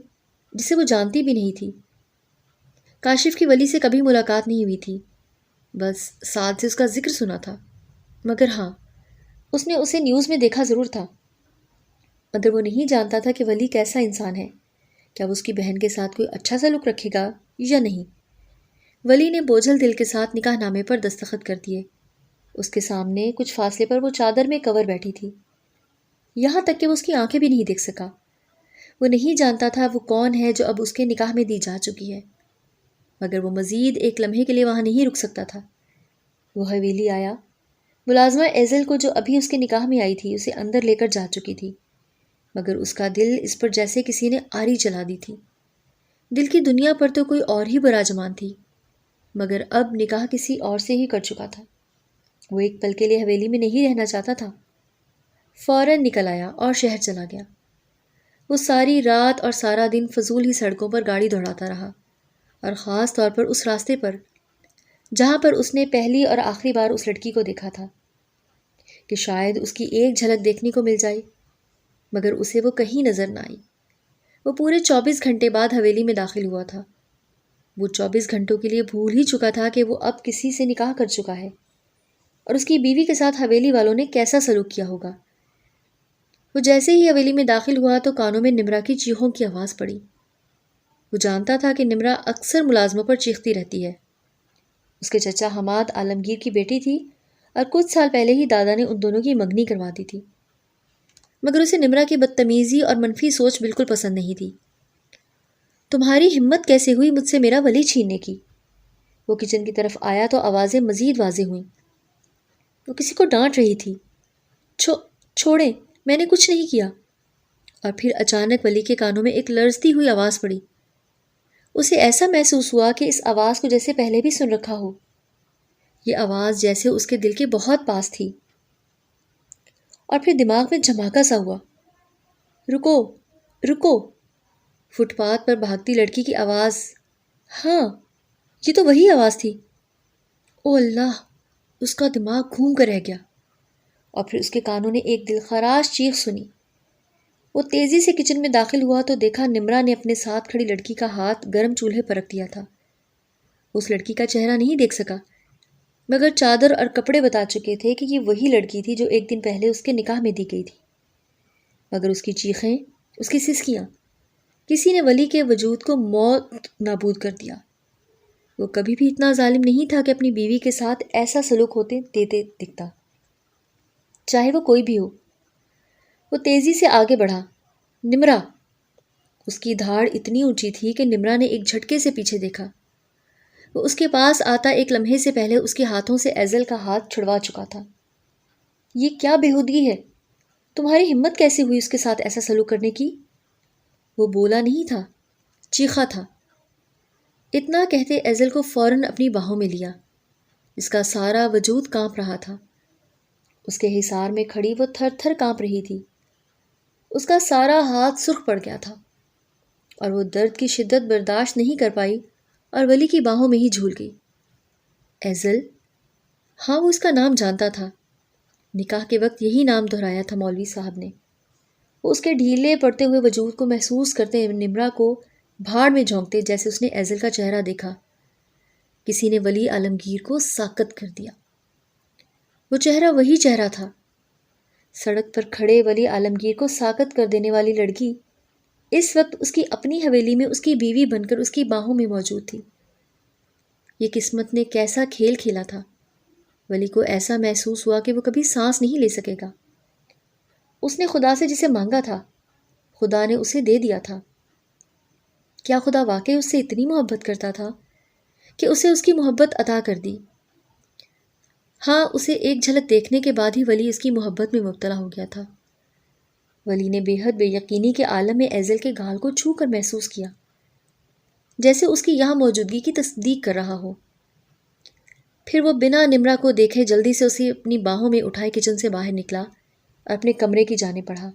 S1: جسے وہ جانتی بھی نہیں تھی۔ کاشف کی ولی سے کبھی ملاقات نہیں ہوئی تھی، بس ساتھ سے اس کا ذکر سنا تھا، مگر ہاں اس نے اسے نیوز میں دیکھا ضرور تھا، مگر وہ نہیں جانتا تھا کہ ولی کیسا انسان ہے، کیا وہ اس کی بہن کے ساتھ کوئی اچھا سلوک رکھے گا یا نہیں۔ ولی نے بوجھل دل کے ساتھ نکاح نامے پر دستخط کر دیے۔ اس کے سامنے کچھ فاصلے پر وہ چادر میں کور بیٹھی تھی، یہاں تک کہ وہ اس کی آنکھیں بھی نہیں دیکھ سکا۔ وہ نہیں جانتا تھا وہ کون ہے جو اب اس کے نکاح میں دی جا چکی ہے، مگر وہ مزید ایک لمحے کے لیے وہاں نہیں رک سکتا تھا۔ وہ حویلی آیا۔ ملازمہ ایزل کو جو ابھی اس کے نکاح میں آئی تھی اسے اندر لے کر جا چکی تھی، مگر اس کا دل اس پر جیسے کسی نے آری چلا دی تھی۔ دل کی دنیا پر تو کوئی اور ہی براجمان تھی، مگر اب نکاح کسی اور سے ہی کر چکا تھا۔ وہ ایک پل کے لیے حویلی میں نہیں رہنا چاہتا تھا، فوراً نکل آیا اور شہر چلا گیا۔ وہ ساری رات اور سارا دن فضول ہی سڑکوں پر گاڑی دوڑاتا رہا، اور خاص طور پر اس راستے پر جہاں پر اس نے پہلی اور آخری بار اس لڑکی کو دیکھا تھا، کہ شاید اس کی ایک جھلک دیکھنے کو مل جائے، مگر اسے وہ کہیں نظر نہ آئی۔ وہ پورے 24 گھنٹے بعد حویلی میں داخل ہوا تھا۔ وہ 24 گھنٹوں کے لیے بھول ہی چکا تھا کہ وہ اب کسی سے نکاح کر چکا ہے، اور اس کی بیوی کے ساتھ حویلی والوں نے کیسا سلوک کیا ہوگا۔ وہ جیسے ہی حویلی میں داخل ہوا تو کانوں میں نمرا کی چیخوں کی آواز پڑی۔ وہ جانتا تھا کہ نمرا اکثر ملازموں پر چیختی رہتی ہے۔ اس کے چچا حماد عالمگیر کی بیٹی تھی، اور کچھ سال پہلے ہی دادا نے ان دونوں کی منگنی کروا دی تھی، مگر اسے نمرا کی بدتمیزی اور منفی سوچ بالکل پسند نہیں تھی۔ تمہاری ہمت کیسے ہوئی مجھ سے میرا ولی چھیننے کی؟ وہ کچن کی طرف آیا تو آوازیں مزید واضح ہوئیں۔ وہ کسی کو ڈانٹ رہی تھی۔ چھوڑیں، میں نے کچھ نہیں کیا۔ اور پھر اچانک ولی کے کانوں میں ایک لرزتی ہوئی آواز پڑی۔ اسے ایسا محسوس ہوا کہ اس آواز کو جیسے پہلے بھی سن رکھا ہو۔ یہ آواز جیسے اس کے دل کے بہت پاس تھی، اور پھر دماغ میں جھماکا سا ہوا۔ رکو رکو! فٹ پاتھ پر بھاگتی لڑکی کی آواز۔ ہاں، یہ تو وہی آواز تھی۔ او اللہ! اس کا دماغ گھوم کر رہ گیا، اور پھر اس کے کانوں نے ایک دلخراش چیخ سنی۔ وہ تیزی سے کچن میں داخل ہوا تو دیکھا نمرا نے اپنے ساتھ کھڑی لڑکی کا ہاتھ گرم چولہے پر رکھ دیا تھا۔ اس لڑکی کا چہرہ نہیں دیکھ سکا، مگر چادر اور کپڑے بتا چکے تھے کہ یہ وہی لڑکی تھی جو ایک دن پہلے اس کے نکاح میں دی گئی تھی۔ مگر اس کی چیخیں، اس کی سسکیاں، کسی نے ولی کے وجود کو موت نابود کر دیا۔ وہ کبھی بھی اتنا ظالم نہیں تھا کہ اپنی بیوی کے ساتھ ایسا سلوک ہوتے دیتے دکھتا، چاہے وہ کوئی بھی ہو۔ وہ تیزی سے آگے بڑھا۔ نمرا! اس کی دھاڑ اتنی اونچی تھی کہ نمرا نے ایک جھٹکے سے پیچھے دیکھا۔ وہ اس کے پاس آتا ایک لمحے سے پہلے اس کے ہاتھوں سے ایزل کا ہاتھ چھڑوا چکا تھا۔ یہ کیا بےہودگی ہے؟ تمہاری ہمت کیسے ہوئی اس کے ساتھ ایسا سلوک کرنے کی؟ وہ بولا نہیں تھا، چیخا تھا۔ اتنا کہتے ایزل کو فوراً اپنی باہوں میں لیا۔ اس کا سارا وجود کانپ رہا تھا۔ اس کے حصار میں کھڑی وہ تھر تھر کانپ رہی تھی۔ اس کا سارا ہاتھ سرخ پڑ گیا تھا، اور وہ درد کی شدت برداشت نہیں کر پائی اور ولی کی باہوں میں ہی جھول گئی۔ ایزل؟ ہاں، وہ اس کا نام جانتا تھا۔ نکاح کے وقت یہی نام دہرایا تھا مولوی صاحب نے۔ وہ اس کے ڈھیلے پڑتے ہوئے وجود کو محسوس کرتے نمرا کو بھاڑ میں جھونکتے جیسے اس نے ایزل کا چہرہ دیکھا۔ کسی نے ولی عالمگیر کو ساکت کر دیا۔ وہ چہرہ وہی چہرہ تھا۔ سڑک پر کھڑے ولی عالمگیر کو ساکت کر دینے والی لڑکی اس وقت اس کی اپنی حویلی میں اس کی بیوی بن کر اس کی باہوں میں موجود تھی۔ یہ قسمت نے کیسا کھیل کھیلا تھا! ولی کو ایسا محسوس ہوا کہ وہ کبھی سانس نہیں لے سکے گا۔ اس نے خدا سے جسے مانگا تھا، خدا نے اسے دے دیا تھا۔ کیا خدا واقعی اس سے اتنی محبت کرتا تھا کہ اسے اس کی محبت عطا کر دی؟ ہاں، اسے ایک جھلک دیکھنے کے بعد ہی ولی اس کی محبت میں مبتلا ہو گیا تھا۔ ولی نے بے حد بے یقینی کے عالم میں ایزل کے گال کو چھو کر محسوس کیا، جیسے اس کی یہاں موجودگی کی تصدیق کر رہا ہو۔ پھر وہ بنا نمرا کو دیکھے جلدی سے اسے اپنی باہوں میں اٹھائے کچن سے باہر نکلا اور اپنے کمرے کی جانب بڑھا۔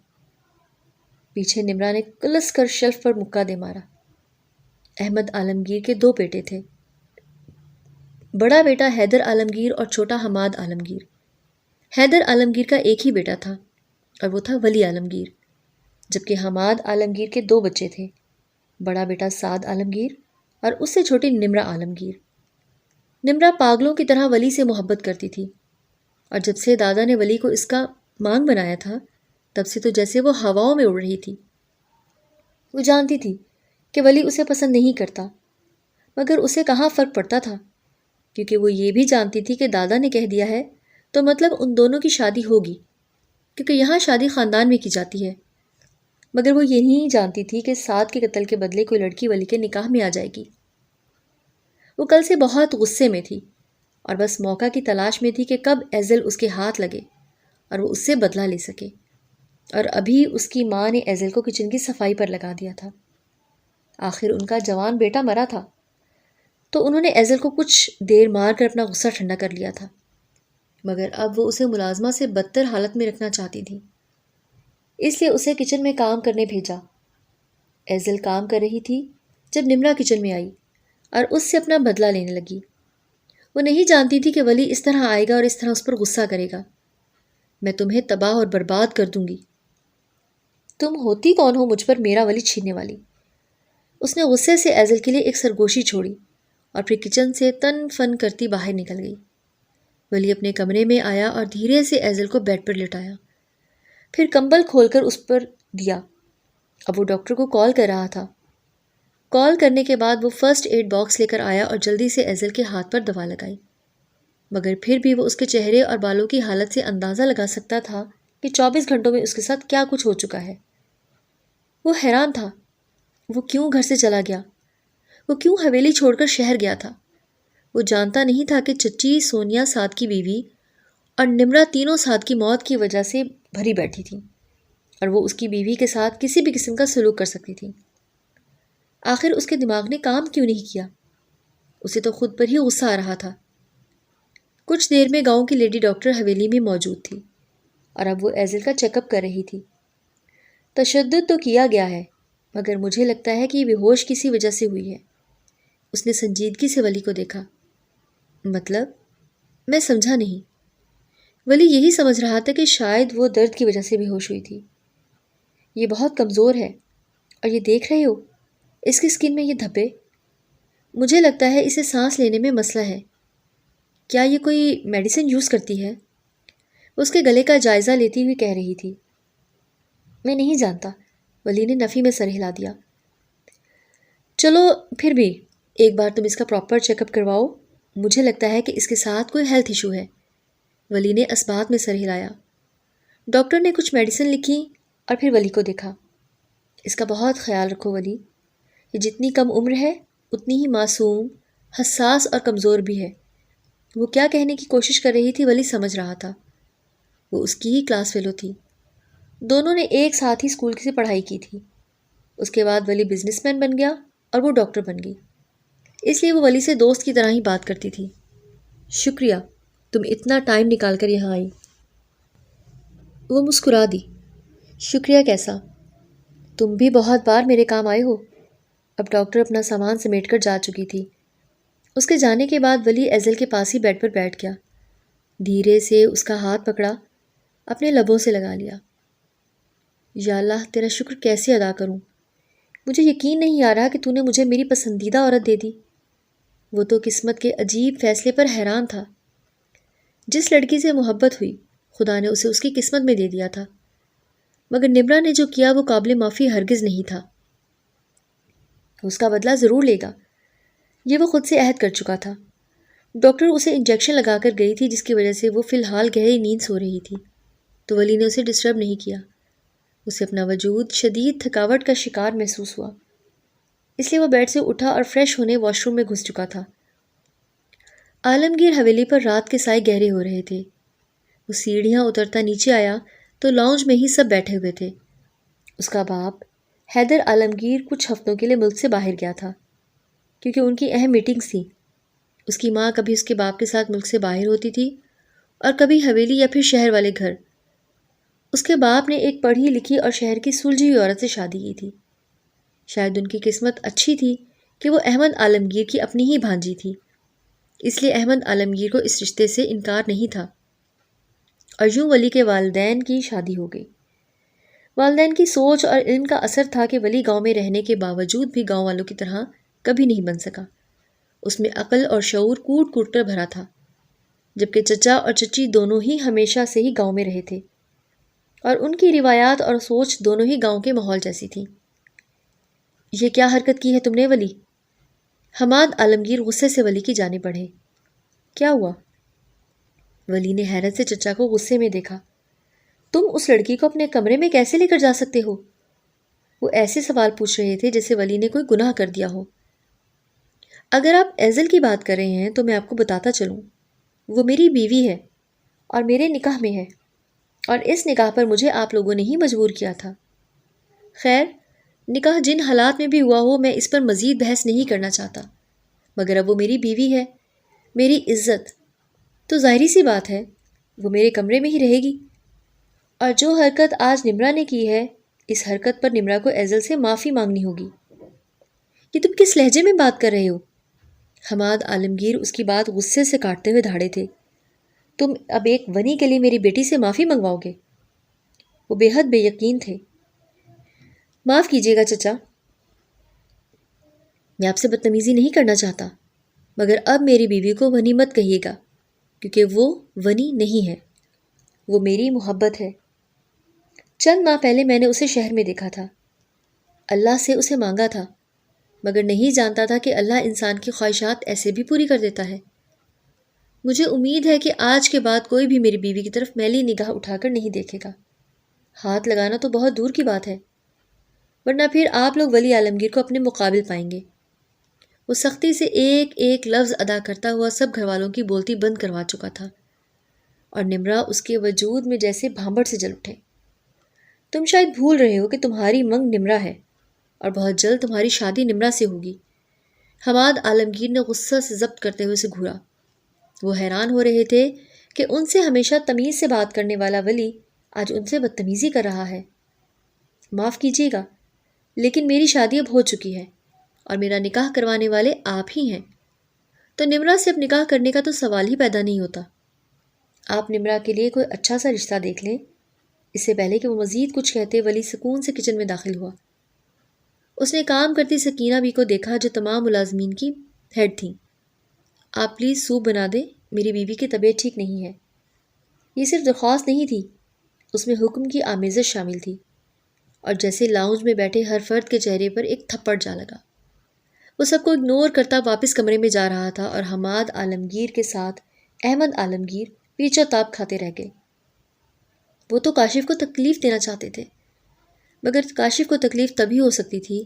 S1: پیچھے نمرا نے کلس کر شیلف پر مکہ دے مارا۔ احمد عالمگیر کے 2 بیٹے تھے، بڑا بیٹا حیدر عالمگیر اور چھوٹا حماد عالمگیر۔ حیدر عالمگیر کا ایک ہی بیٹا تھا اور وہ تھا ولی عالمگیر، جبکہ حماد عالمگیر کے 2 بچے تھے، بڑا بیٹا سعد عالمگیر اور اس سے چھوٹی نمرا عالمگیر۔ نمرا پاگلوں کی طرح ولی سے محبت کرتی تھی، اور جب سے دادا نے ولی کو اس کا مانگ بنایا تھا تب سے تو جیسے وہ ہواؤں میں اڑ رہی تھی۔ وہ جانتی تھی کہ ولی اسے پسند نہیں کرتا، مگر اسے کہاں فرق پڑتا تھا، کیونکہ وہ یہ بھی جانتی تھی کہ دادا نے کہہ دیا ہے تو مطلب ان دونوں کی شادی ہوگی، کیونکہ یہاں شادی خاندان میں کی جاتی ہے۔ مگر وہ یہ نہیں جانتی تھی کہ سعد کے قتل کے بدلے کوئی لڑکی ولی کے نکاح میں آ جائے گی۔ وہ کل سے بہت غصے میں تھی اور بس موقع کی تلاش میں تھی کہ کب ایزل اس کے ہاتھ لگے اور وہ اس سے بدلہ لے سکے۔ اور ابھی اس کی ماں نے ایزل کو کچن کی صفائی پر لگا دیا تھا۔ آخر ان کا جوان بیٹا مرا تھا تو انہوں نے ایزل کو کچھ دیر مار کر اپنا غصہ ٹھنڈا کر لیا تھا، مگر اب وہ اسے ملازمہ سے بدتر حالت میں رکھنا چاہتی تھی، اس لیے اسے کچن میں کام کرنے بھیجا۔ ایزل کام کر رہی تھی جب نمرا کچن میں آئی اور اس سے اپنا بدلہ لینے لگی۔ وہ نہیں جانتی تھی کہ ولی اس طرح آئے گا اور اس طرح اس پر غصہ کرے گا۔ میں تمہیں تباہ اور برباد کر دوں گی۔ تم ہوتی کون ہو مجھ پر میرا ولی چھیننے والی؟ اس نے غصے سے ایزل کے لیے ایک سرگوشی چھوڑی اور پھر کچن سے تن فن کرتی باہر نکل گئی۔ ولی اپنے کمرے میں آیا اور دھیرے سے ایزل کو بیڈ پر لٹایا، پھر کمبل کھول کر اس پر دیا۔ اب وہ ڈاکٹر کو کال کر رہا تھا۔ کال کرنے کے بعد وہ فرسٹ ایڈ باکس لے کر آیا اور جلدی سے ایزل کے ہاتھ پر دوا لگائی، مگر پھر بھی وہ اس کے چہرے اور بالوں کی حالت سے اندازہ لگا سکتا تھا کہ 24 گھنٹوں میں اس کے ساتھ کیا کچھ ہو چکا ہے۔ وہ حیران تھا، وہ کیوں گھر سے چلا گیا؟ وہ کیوں حویلی چھوڑ کر شہر گیا تھا؟ وہ جانتا نہیں تھا کہ چچی سونیا سعد کی بیوی اور نمرا تینوں سعد کی موت کی وجہ سے بھری بیٹھی تھی، اور وہ اس کی بیوی کے ساتھ کسی بھی قسم کا سلوک کر سکتی تھی۔ آخر اس کے دماغ نے کام کیوں نہیں کیا؟ اسے تو خود پر ہی غصہ آ رہا تھا۔ کچھ دیر میں گاؤں کی لیڈی ڈاکٹر حویلی میں موجود تھی اور اب وہ ایزل کا چیک اپ کر رہی تھی۔ تشدد تو کیا گیا ہے، مگر مجھے لگتا ہے کہ یہ بے ہوش کسی وجہ سے ہوئی ہے۔ اس نے سنجیدگی سے ولی کو دیکھا۔ مطلب؟ میں سمجھا نہیں۔ ولی یہی سمجھ رہا تھا کہ شاید وہ درد کی وجہ سے بے ہوش ہوئی تھی۔ یہ بہت کمزور ہے، اور یہ دیکھ رہے ہو اس کی اسکن میں یہ دھبے؟ مجھے لگتا ہے اسے سانس لینے میں مسئلہ ہے۔ کیا یہ کوئی میڈیسن یوز کرتی ہے؟ اس کے گلے کا جائزہ لیتی ہوئی کہہ رہی تھی۔ میں نہیں جانتا، ولی نے نفی میں سر ہلا دیا۔ چلو پھر بھی ایک بار تم اس کا پراپر چیک اپ کرواؤ، مجھے لگتا ہے کہ اس کے ساتھ کوئی ہیلتھ ایشو ہے۔ ولی نے اثبات میں سر ہلایا۔ ڈاکٹر نے کچھ میڈیسن لکھی اور پھر ولی کو دیکھا۔ اس کا بہت خیال رکھو ولی، یہ جتنی کم عمر ہے اتنی ہی معصوم، حساس اور کمزور بھی ہے۔ وہ کیا کہنے کی کوشش کر رہی تھی ولی سمجھ رہا تھا۔ وہ اس کی ہی کلاس فیلو تھی، دونوں نے ایک ساتھ ہی اسکول سے پڑھائی کی تھی۔ اس کے بعد ولی بزنس مین بن گیا اور وہ ڈاکٹر بن گئی، اس لیے وہ ولی سے دوست کی طرح ہی بات کرتی تھی۔ شکریہ، تم اتنا ٹائم نکال کر یہاں آئی۔ وہ مسکرا دی۔ شکریہ کیسا؟ تم بھی بہت بار میرے کام آئے ہو۔ اب ڈاکٹر اپنا سامان سمیٹ کر جا چکی تھی۔ اس کے جانے کے بعد ولی ایزل کے پاس ہی بیڈ پر بیٹھ گیا، دھیرے سے اس کا ہاتھ پکڑا، اپنے لبوں سے لگا لیا۔ یا اللہ، تیرا شکر کیسے ادا کروں؟ مجھے یقین نہیں آ رہا کہ تو نے مجھے میری پسندیدہ عورت دے دی۔ وہ تو قسمت کے عجیب فیصلے پر حیران تھا۔ جس لڑکی سے محبت ہوئی خدا نے اسے اس کی قسمت میں دے دیا تھا، مگر نمرا نے جو کیا وہ قابل معافی ہرگز نہیں تھا۔ اس کا بدلہ ضرور لے گا، یہ وہ خود سے عہد کر چکا تھا۔ ڈاکٹر اسے انجیکشن لگا کر گئی تھی جس کی وجہ سے وہ فی الحال گہری نیند سو رہی تھی، تو ولی نے اسے ڈسٹرب نہیں کیا۔ اسے اپنا وجود شدید تھکاوٹ کا شکار محسوس ہوا، اس لیے وہ بیڈ سے اٹھا اور فریش ہونے واش روم میں گھس چکا تھا۔ عالمگیر حویلی پر رات کے سائے گہرے ہو رہے تھے۔ وہ سیڑھیاں اترتا نیچے آیا تو لاؤنج میں ہی سب بیٹھے ہوئے تھے۔ اس کا باپ حیدر عالمگیر کچھ ہفتوں کے لیے ملک سے باہر گیا تھا کیونکہ ان کی اہم میٹنگز تھیں۔ اس کی ماں کبھی اس کے باپ کے ساتھ ملک سے باہر ہوتی تھی اور کبھی حویلی یا پھر شہر والے گھر۔ اس کے باپ نے ایک پڑھی لکھی اور شہر کی سلجھی ہوئی عورت سے شادی کی تھی۔ شاید ان کی قسمت اچھی تھی کہ وہ احمد عالمگیر کی اپنی ہی بھانجی تھی، اس لیے احمد عالمگیر کو اس رشتے سے انکار نہیں تھا، اور یوں ولی کے والدین کی شادی ہو گئی۔ والدین کی سوچ اور علم کا اثر تھا کہ ولی گاؤں میں رہنے کے باوجود بھی گاؤں والوں کی طرح کبھی نہیں بن سکا۔ اس میں عقل اور شعور کوٹ کوٹ کر بھرا تھا، جبکہ چچا اور چچی دونوں ہی ہمیشہ سے ہی گاؤں میں رہے تھے، اور ان کی روایات اور سوچ دونوں ہی گاؤں کے ماحول جیسی تھی۔ یہ کیا حرکت کی ہے تم نے ولی؟ حماد عالمگیر غصے سے ولی کی جانب بڑھے۔ کیا ہوا؟ ولی نے حیرت سے چچا کو غصے میں دیکھا۔ تم اس لڑکی کو اپنے کمرے میں کیسے لے کر جا سکتے ہو؟ وہ ایسے سوال پوچھ رہے تھے جیسے ولی نے کوئی گناہ کر دیا ہو۔ اگر آپ ایزل کی بات کر رہے ہیں تو میں آپ کو بتاتا چلوں، وہ میری بیوی ہے اور میرے نکاح میں ہے، اور اس نکاح پر مجھے آپ لوگوں نے ہی مجبور کیا تھا۔ خیر، نکاح جن حالات میں بھی ہوا ہو میں اس پر مزید بحث نہیں کرنا چاہتا، مگر اب وہ میری بیوی ہے، میری عزت، تو ظاہری سی بات ہے وہ میرے کمرے میں ہی رہے گی، اور جو حرکت آج نمرا نے کی ہے اس حرکت پر نمرا کو ایزل سے معافی مانگنی ہوگی۔ یہ تم کس لہجے میں بات کر رہے ہو؟ حماد عالمگیر اس کی بات غصے سے کاٹتے ہوئے دھاڑے تھے۔ تم اب ایک ونی کے لیے میری بیٹی سے معافی منگواؤ گے؟ وہ بے حد بے یقین تھے۔ معاف کیجیے گا چچا، میں آپ سے بدتمیزی نہیں کرنا چاہتا، مگر اب میری بیوی کو ونی مت کہیے گا، کیونکہ وہ ونی نہیں ہے، وہ میری محبت ہے۔ چند ماہ پہلے میں نے اسے شہر میں دیکھا تھا، اللہ سے اسے مانگا تھا، مگر نہیں جانتا تھا کہ اللہ انسان کی خواہشات ایسے بھی پوری کر دیتا ہے۔ مجھے امید ہے کہ آج کے بعد کوئی بھی میری بیوی کی طرف میلی نگاہ اٹھا کر نہیں دیکھے گا، ہاتھ لگانا تو بہت دور کی بات ہے، ورنہ پھر آپ لوگ ولی عالمگیر کو اپنے مقابل پائیں گے۔ وہ سختی سے ایک ایک لفظ ادا کرتا ہوا سب گھر والوں کی بولتی بند کروا چکا تھا، اور نمرا اس کے وجود میں جیسے بھانبڑ سے جل اٹھے۔ تم شاید بھول رہے ہو کہ تمہاری منگ نمرا ہے، اور بہت جلد تمہاری شادی نمرا سے ہوگی۔ حماد عالمگیر نے غصہ سے ضبط کرتے ہوئے اسے گھورا۔ وہ حیران ہو رہے تھے کہ ان سے ہمیشہ تمیز سے بات کرنے والا ولی آج ان سے بدتمیزی کر رہا ہے۔ معاف کیجیے گا، لیکن میری شادی اب ہو چکی ہے اور میرا نکاح کروانے والے آپ ہی ہیں، تو نمرا سے اب نکاح کرنے کا تو سوال ہی پیدا نہیں ہوتا۔ آپ نمرا کے لیے کوئی اچھا سا رشتہ دیکھ لیں۔ اس سے پہلے کہ وہ مزید کچھ کہتے ولی سکون سے کچن میں داخل ہوا۔ اس نے کام کرتی سکینہ بی کو دیکھا جو تمام ملازمین کی ہیڈ تھیں۔ آپ پلیز سوپ بنا دیں، میری بیوی کی طبیعت ٹھیک نہیں ہے۔ یہ صرف درخواست نہیں تھی، اس میں حکم کی آمیزش شامل تھی، اور جیسے لاؤنج میں بیٹھے ہر فرد کے چہرے پر ایک تھپڑ جا لگا۔ وہ سب کو اگنور کرتا واپس کمرے میں جا رہا تھا، اور حماد عالمگیر کے ساتھ احمد عالمگیر پیچھا تاپ کھاتے رہ گئے۔ وہ تو کاشف کو تکلیف دینا چاہتے تھے، مگر کاشف کو تکلیف تبھی ہو سکتی تھی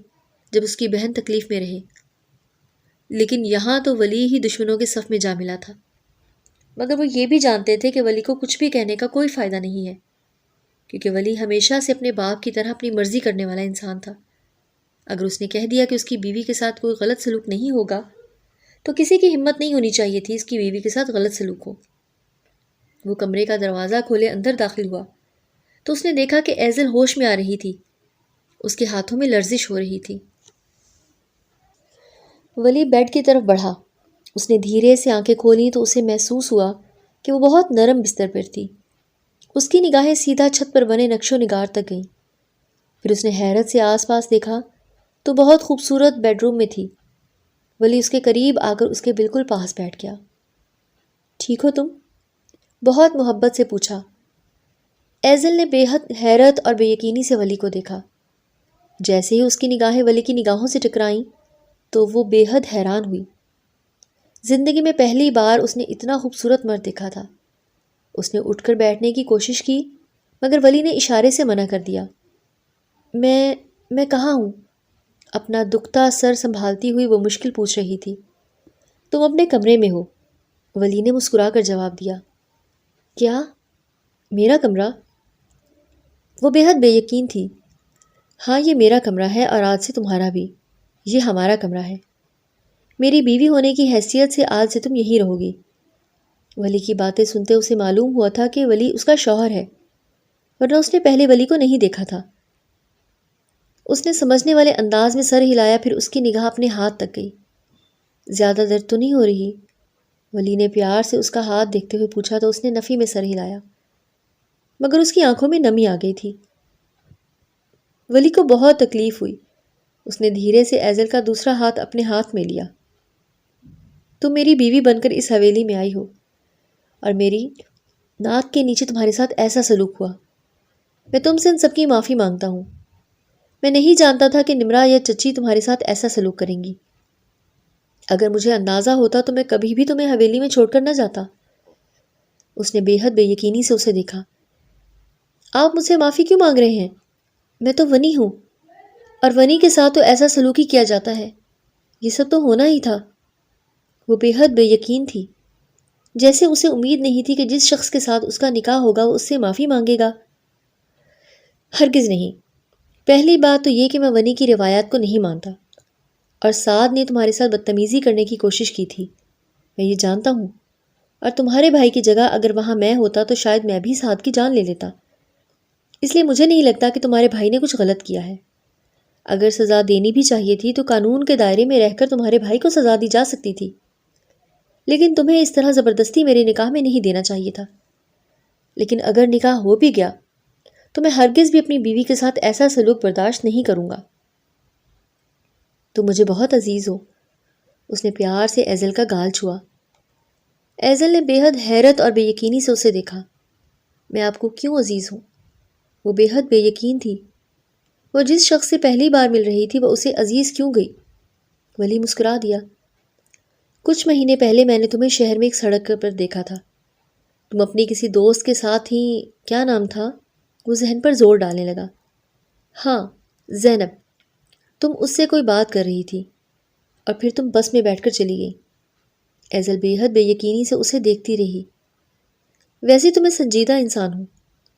S1: جب اس کی بہن تکلیف میں رہے، لیکن یہاں تو ولی ہی دشمنوں کے صف میں جا ملا تھا۔ مگر وہ یہ بھی جانتے تھے کہ ولی کو کچھ بھی کہنے کا کوئی فائدہ نہیں ہے، کیونکہ ولی ہمیشہ سے اپنے باپ کی طرح اپنی مرضی کرنے والا انسان تھا۔ اگر اس نے کہہ دیا کہ اس کی بیوی کے ساتھ کوئی غلط سلوک نہیں ہوگا، تو کسی کی ہمت نہیں ہونی چاہیے تھی اس کی بیوی کے ساتھ غلط سلوک ہو۔ وہ کمرے کا دروازہ کھولے اندر داخل ہوا تو اس نے دیکھا کہ ایزل ہوش میں آ رہی تھی، اس کے ہاتھوں میں لرزش ہو رہی تھی۔ ولی بیڈ کی طرف بڑھا، اس نے دھیرے سے آنکھیں کھولیں تو اسے محسوس ہوا کہ وہ بہت نرم بستر پر تھی۔ اس کی نگاہیں سیدھا چھت پر بنے نقش و نگار تک گئیں، پھر اس نے حیرت سے آس پاس دیکھا تو بہت خوبصورت بیڈ روم میں تھی۔ ولی اس کے قریب آ کر اس کے بالکل پاس بیٹھ گیا۔ ٹھیک ہو تم؟ بہت محبت سے پوچھا۔ ایزل نے بے حد حیرت اور بے یقینی سے ولی کو دیکھا۔ جیسے ہی اس کی نگاہیں ولی کی نگاہوں سے ٹکرائیں تو وہ بے حد حیران ہوئی۔ زندگی میں پہلی بار اس نے اتنا خوبصورت مرد دیکھا تھا۔ اس نے اٹھ کر بیٹھنے کی کوشش کی، مگر ولی نے اشارے سے منع کر دیا۔ میں کہاں ہوں؟ اپنا دکھتا سر سنبھالتی ہوئی وہ مشکل پوچھ رہی تھی۔ تم اپنے کمرے میں ہو، ولی نے مسکرا کر جواب دیا۔ کیا؟ میرا کمرہ؟ وہ بے حد بے یقین تھی۔ ہاں، یہ میرا کمرہ ہے اور آج سے تمہارا بھی۔ یہ ہمارا کمرہ ہے۔ میری بیوی ہونے کی حیثیت سے آج سے تم یہی رہو گی۔ ولی کی باتیں سنتے اسے معلوم ہوا تھا کہ ولی اس کا شوہر ہے، ورنہ اس نے پہلے ولی کو نہیں دیکھا تھا۔ اس نے سمجھنے والے انداز میں سر ہلایا، پھر اس کی نگاہ اپنے ہاتھ تک گئی۔ زیادہ درد تو نہیں ہو رہی؟ ولی نے پیار سے اس کا ہاتھ دیکھتے ہوئے پوچھا تو اس نے نفی میں سر ہلایا، مگر اس کی آنکھوں میں نمی آ گئی تھی۔ ولی کو بہت تکلیف ہوئی۔ اس نے دھیرے سے ایزل کا دوسرا ہاتھ اپنے ہاتھ میں لیا۔ تم میری بیوی بن کر اس حویلی میں آئی ہو اور میری ناک کے نیچے تمہارے ساتھ ایسا سلوک ہوا۔ میں تم سے ان سب کی معافی مانگتا ہوں۔ میں نہیں جانتا تھا کہ نمرا یا چچی تمہارے ساتھ ایسا سلوک کریں گی۔ اگر مجھے اندازہ ہوتا تو میں کبھی بھی تمہیں حویلی میں چھوڑ کر نہ جاتا۔ اس نے بے حد بے یقینی سے اسے دیکھا۔ آپ مجھ سے معافی کیوں مانگ رہے ہیں؟ میں تو ونی ہوں، اور ونی کے ساتھ تو ایسا سلوک ہی کیا جاتا ہے۔ یہ سب تو ہونا ہی تھا۔ وہ بے حد بے یقین تھی، جیسے اسے امید نہیں تھی کہ جس شخص کے ساتھ اس کا نکاح ہوگا وہ اس سے معافی مانگے گا۔ ہرگز نہیں۔ پہلی بات تو یہ کہ میں ونی کی روایات کو نہیں مانتا، اور سعد نے تمہارے ساتھ بدتمیزی کرنے کی کوشش کی تھی، میں یہ جانتا ہوں، اور تمہارے بھائی کی جگہ اگر وہاں میں ہوتا تو شاید میں بھی سعد کی جان لے لیتا۔ اس لیے مجھے نہیں لگتا کہ تمہارے بھائی نے کچھ غلط کیا ہے۔ اگر سزا دینی بھی چاہیے تھی تو قانون کے دائرے میں رہ کر تمہارے بھائی کو سزا دی جا سکتی تھی، لیکن تمہیں اس طرح زبردستی میرے نکاح میں نہیں دینا چاہیے تھا۔ لیکن اگر نکاح ہو بھی گیا تو میں ہرگز بھی اپنی بیوی کے ساتھ ایسا سلوک برداشت نہیں کروں گا۔ تم مجھے بہت عزیز ہو۔ اس نے پیار سے ایزل کا گال چھوا۔ ایزل نے بے حد حیرت اور بے یقینی سے اسے دیکھا۔ میں آپ کو کیوں عزیز ہوں؟ وہ بے حد بے یقین تھی۔ وہ جس شخص سے پہلی بار مل رہی تھی وہ اسے عزیز کیوں گئی؟ ولی مسکرا دیا۔ کچھ مہینے پہلے میں نے تمہیں شہر میں ایک سڑک پر دیکھا تھا۔ تم اپنی کسی دوست کے ساتھ ہی، کیا نام تھا؟ وہ ذہن پر زور ڈالنے لگا۔ ہاں، زینب۔ تم اس سے کوئی بات کر رہی تھی اور پھر تم بس میں بیٹھ کر چلی گئی۔ ایزل بے حد بے یقینی سے اسے دیکھتی رہی۔ ویسے تو میں سنجیدہ انسان ہوں،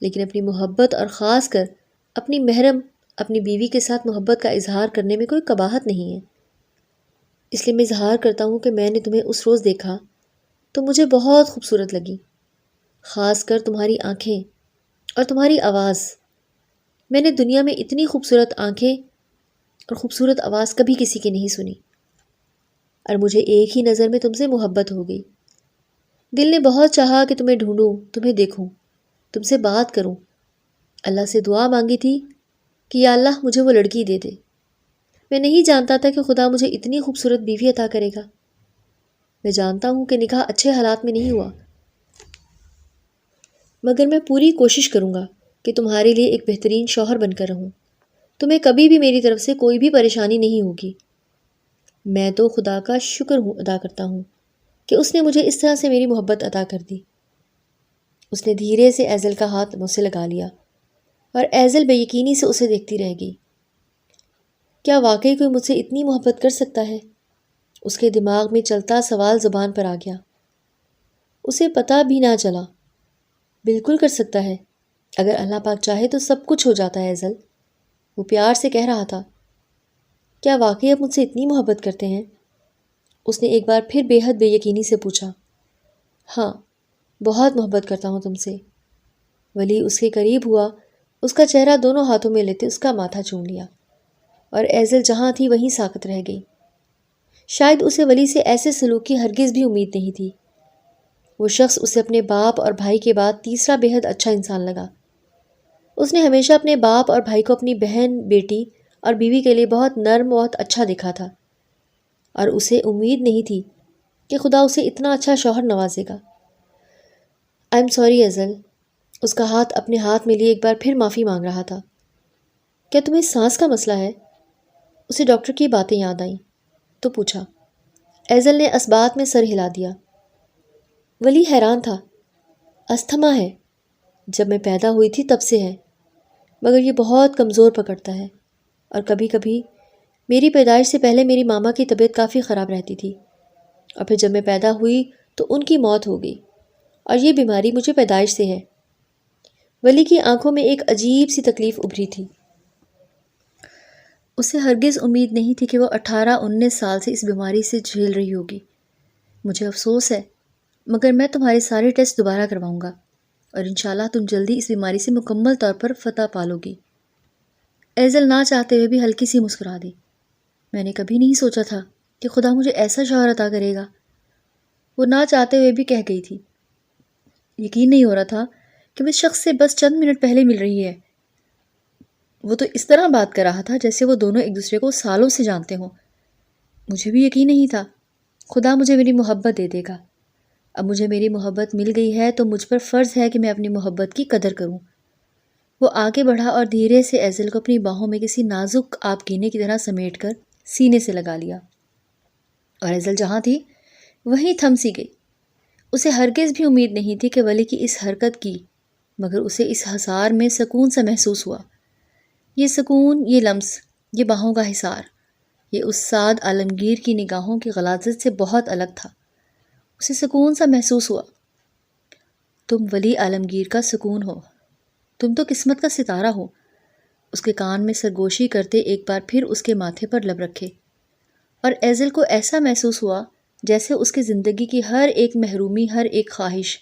S1: لیکن اپنی محبت اور خاص کر اپنی محرم اپنی بیوی کے ساتھ محبت کا اظہار کرنے میں کوئی قباحت نہیں ہے۔ اس لیے میں اظہار کرتا ہوں کہ میں نے تمہیں اس روز دیکھا تو مجھے بہت خوبصورت لگی، خاص کر تمہاری آنکھیں اور تمہاری آواز۔ میں نے دنیا میں اتنی خوبصورت آنکھیں اور خوبصورت آواز کبھی کسی کی نہیں سنی، اور مجھے ایک ہی نظر میں تم سے محبت ہو گئی۔ دل نے بہت چاہا کہ تمہیں ڈھونڈوں، تمہیں دیکھوں، تم سے بات کروں۔ اللہ سے دعا مانگی تھی کہ یا اللہ مجھے وہ لڑکی دے دے۔ میں نہیں جانتا تھا کہ خدا مجھے اتنی خوبصورت بیوی عطا کرے گا۔ میں جانتا ہوں کہ نکاح اچھے حالات میں نہیں ہوا، مگر میں پوری کوشش کروں گا کہ تمہارے لیے ایک بہترین شوہر بن کر رہوں۔ تمہیں کبھی بھی میری طرف سے کوئی بھی پریشانی نہیں ہوگی۔ میں تو خدا کا شکر ادا کرتا ہوں کہ اس نے مجھے اس طرح سے میری محبت عطا کر دی۔ اس نے دھیرے سے ایزل کا ہاتھ مجھ سے لگا لیا، اور ایزل بے یقینی سے اسے دیکھتی رہ گئی۔ کیا واقعی کوئی مجھ سے اتنی محبت کر سکتا ہے؟ اس کے دماغ میں چلتا سوال زبان پر آ گیا۔ اسے پتہ بھی نہ چلا۔ بالکل کر سکتا ہے، اگر اللہ پاک چاہے تو سب کچھ ہو جاتا ہے ایزل، وہ پیار سے کہہ رہا تھا۔ کیا واقعی آپ مجھ سے اتنی محبت کرتے ہیں؟ اس نے ایک بار پھر بے حد بے یقینی سے پوچھا۔ ہاں، بہت محبت کرتا ہوں تم سے۔ ولی اس کے قریب ہوا، اس کا چہرہ دونوں ہاتھوں میں لیتے اس کا ماتھا چوم لیا، اور ایزل جہاں تھی وہیں ساکت رہ گئی۔ شاید اسے ولی سے ایسے سلوک کی ہرگز بھی امید نہیں تھی۔ وہ شخص اسے اپنے باپ اور بھائی کے بعد تیسرا بے حد اچھا انسان لگا۔ اس نے ہمیشہ اپنے باپ اور بھائی کو اپنی بہن، بیٹی اور بیوی کے لیے بہت نرم، بہت اچھا دیکھا تھا، اور اسے امید نہیں تھی کہ خدا اسے اتنا اچھا شوہر نوازے گا۔ I am sorry ایزل۔ اس کا ہاتھ اپنے ہاتھ میں لیے ایک بار پھر معافی مانگ رہا تھا۔ کیا تمہیں سانس کا مسئلہ ہے؟ اسے ڈاکٹر کی باتیں یاد آئیں تو پوچھا۔ ایزل نے اسبات میں سر ہلا دیا۔ ولی حیران تھا۔ استھما ہے، جب میں پیدا ہوئی تھی تب سے ہے، مگر یہ بہت کمزور پکڑتا ہے، اور کبھی کبھی میری پیدائش سے پہلے میری ماما کی طبیعت کافی خراب رہتی تھی، اور پھر جب میں پیدا ہوئی تو ان کی موت ہو گئی، اور یہ بیماری مجھے پیدائش سے ہے۔ ولی کی آنکھوں میں ایک عجیب سی تکلیف ابھری تھی۔ اسے ہرگز امید نہیں تھی کہ وہ 18-19 سال سے اس بیماری سے جھیل رہی ہوگی۔ مجھے افسوس ہے، مگر میں تمہارے سارے ٹیسٹ دوبارہ کرواؤں گا، اور انشاءاللہ تم جلدی اس بیماری سے مکمل طور پر فتح پالو گی۔ ایزل نہ چاہتے ہوئے بھی ہلکی سی مسکرا دی۔ میں نے کبھی نہیں سوچا تھا کہ خدا مجھے ایسا شوہر عطا کرے گا، وہ نہ چاہتے ہوئے بھی کہہ گئی تھی۔ یقین نہیں ہو رہا تھا کہ وہ اس شخص سے بس چند منٹ پہلے مل رہی ہے۔ وہ تو اس طرح بات کر رہا تھا جیسے وہ دونوں ایک دوسرے کو سالوں سے جانتے ہوں۔ مجھے بھی یقین نہیں تھا۔ خدا مجھے میری محبت دے دے گا۔ اب مجھے میری محبت مل گئی ہے تو مجھ پر فرض ہے کہ میں اپنی محبت کی قدر کروں۔ وہ آگے بڑھا اور دھیرے سے ایزل کو اپنی باہوں میں کسی نازک آب گینے کی طرح سمیٹ کر سینے سے لگا لیا، اور ایزل جہاں تھی وہیں تھم سی گئی۔ اسے ہرگز بھی امید نہیں تھی کہ ولی کی اس حرکت کی، مگر اسے اس حصار میں سکون سا محسوس ہوا۔ یہ سکون، یہ لمس، یہ باہوں کا حصار، یہ اس سعد عالمگیر کی نگاہوں کی غلاظت سے بہت الگ تھا۔ اسے سکون سا محسوس ہوا۔ تم ولی عالمگیر کا سکون ہو، تم تو قسمت کا ستارہ ہو۔ اس کے کان میں سرگوشی کرتے ایک بار پھر اس کے ماتھے پر لب رکھے، اور ایزل کو ایسا محسوس ہوا جیسے اس کی زندگی کی ہر ایک محرومی، ہر ایک خواہش،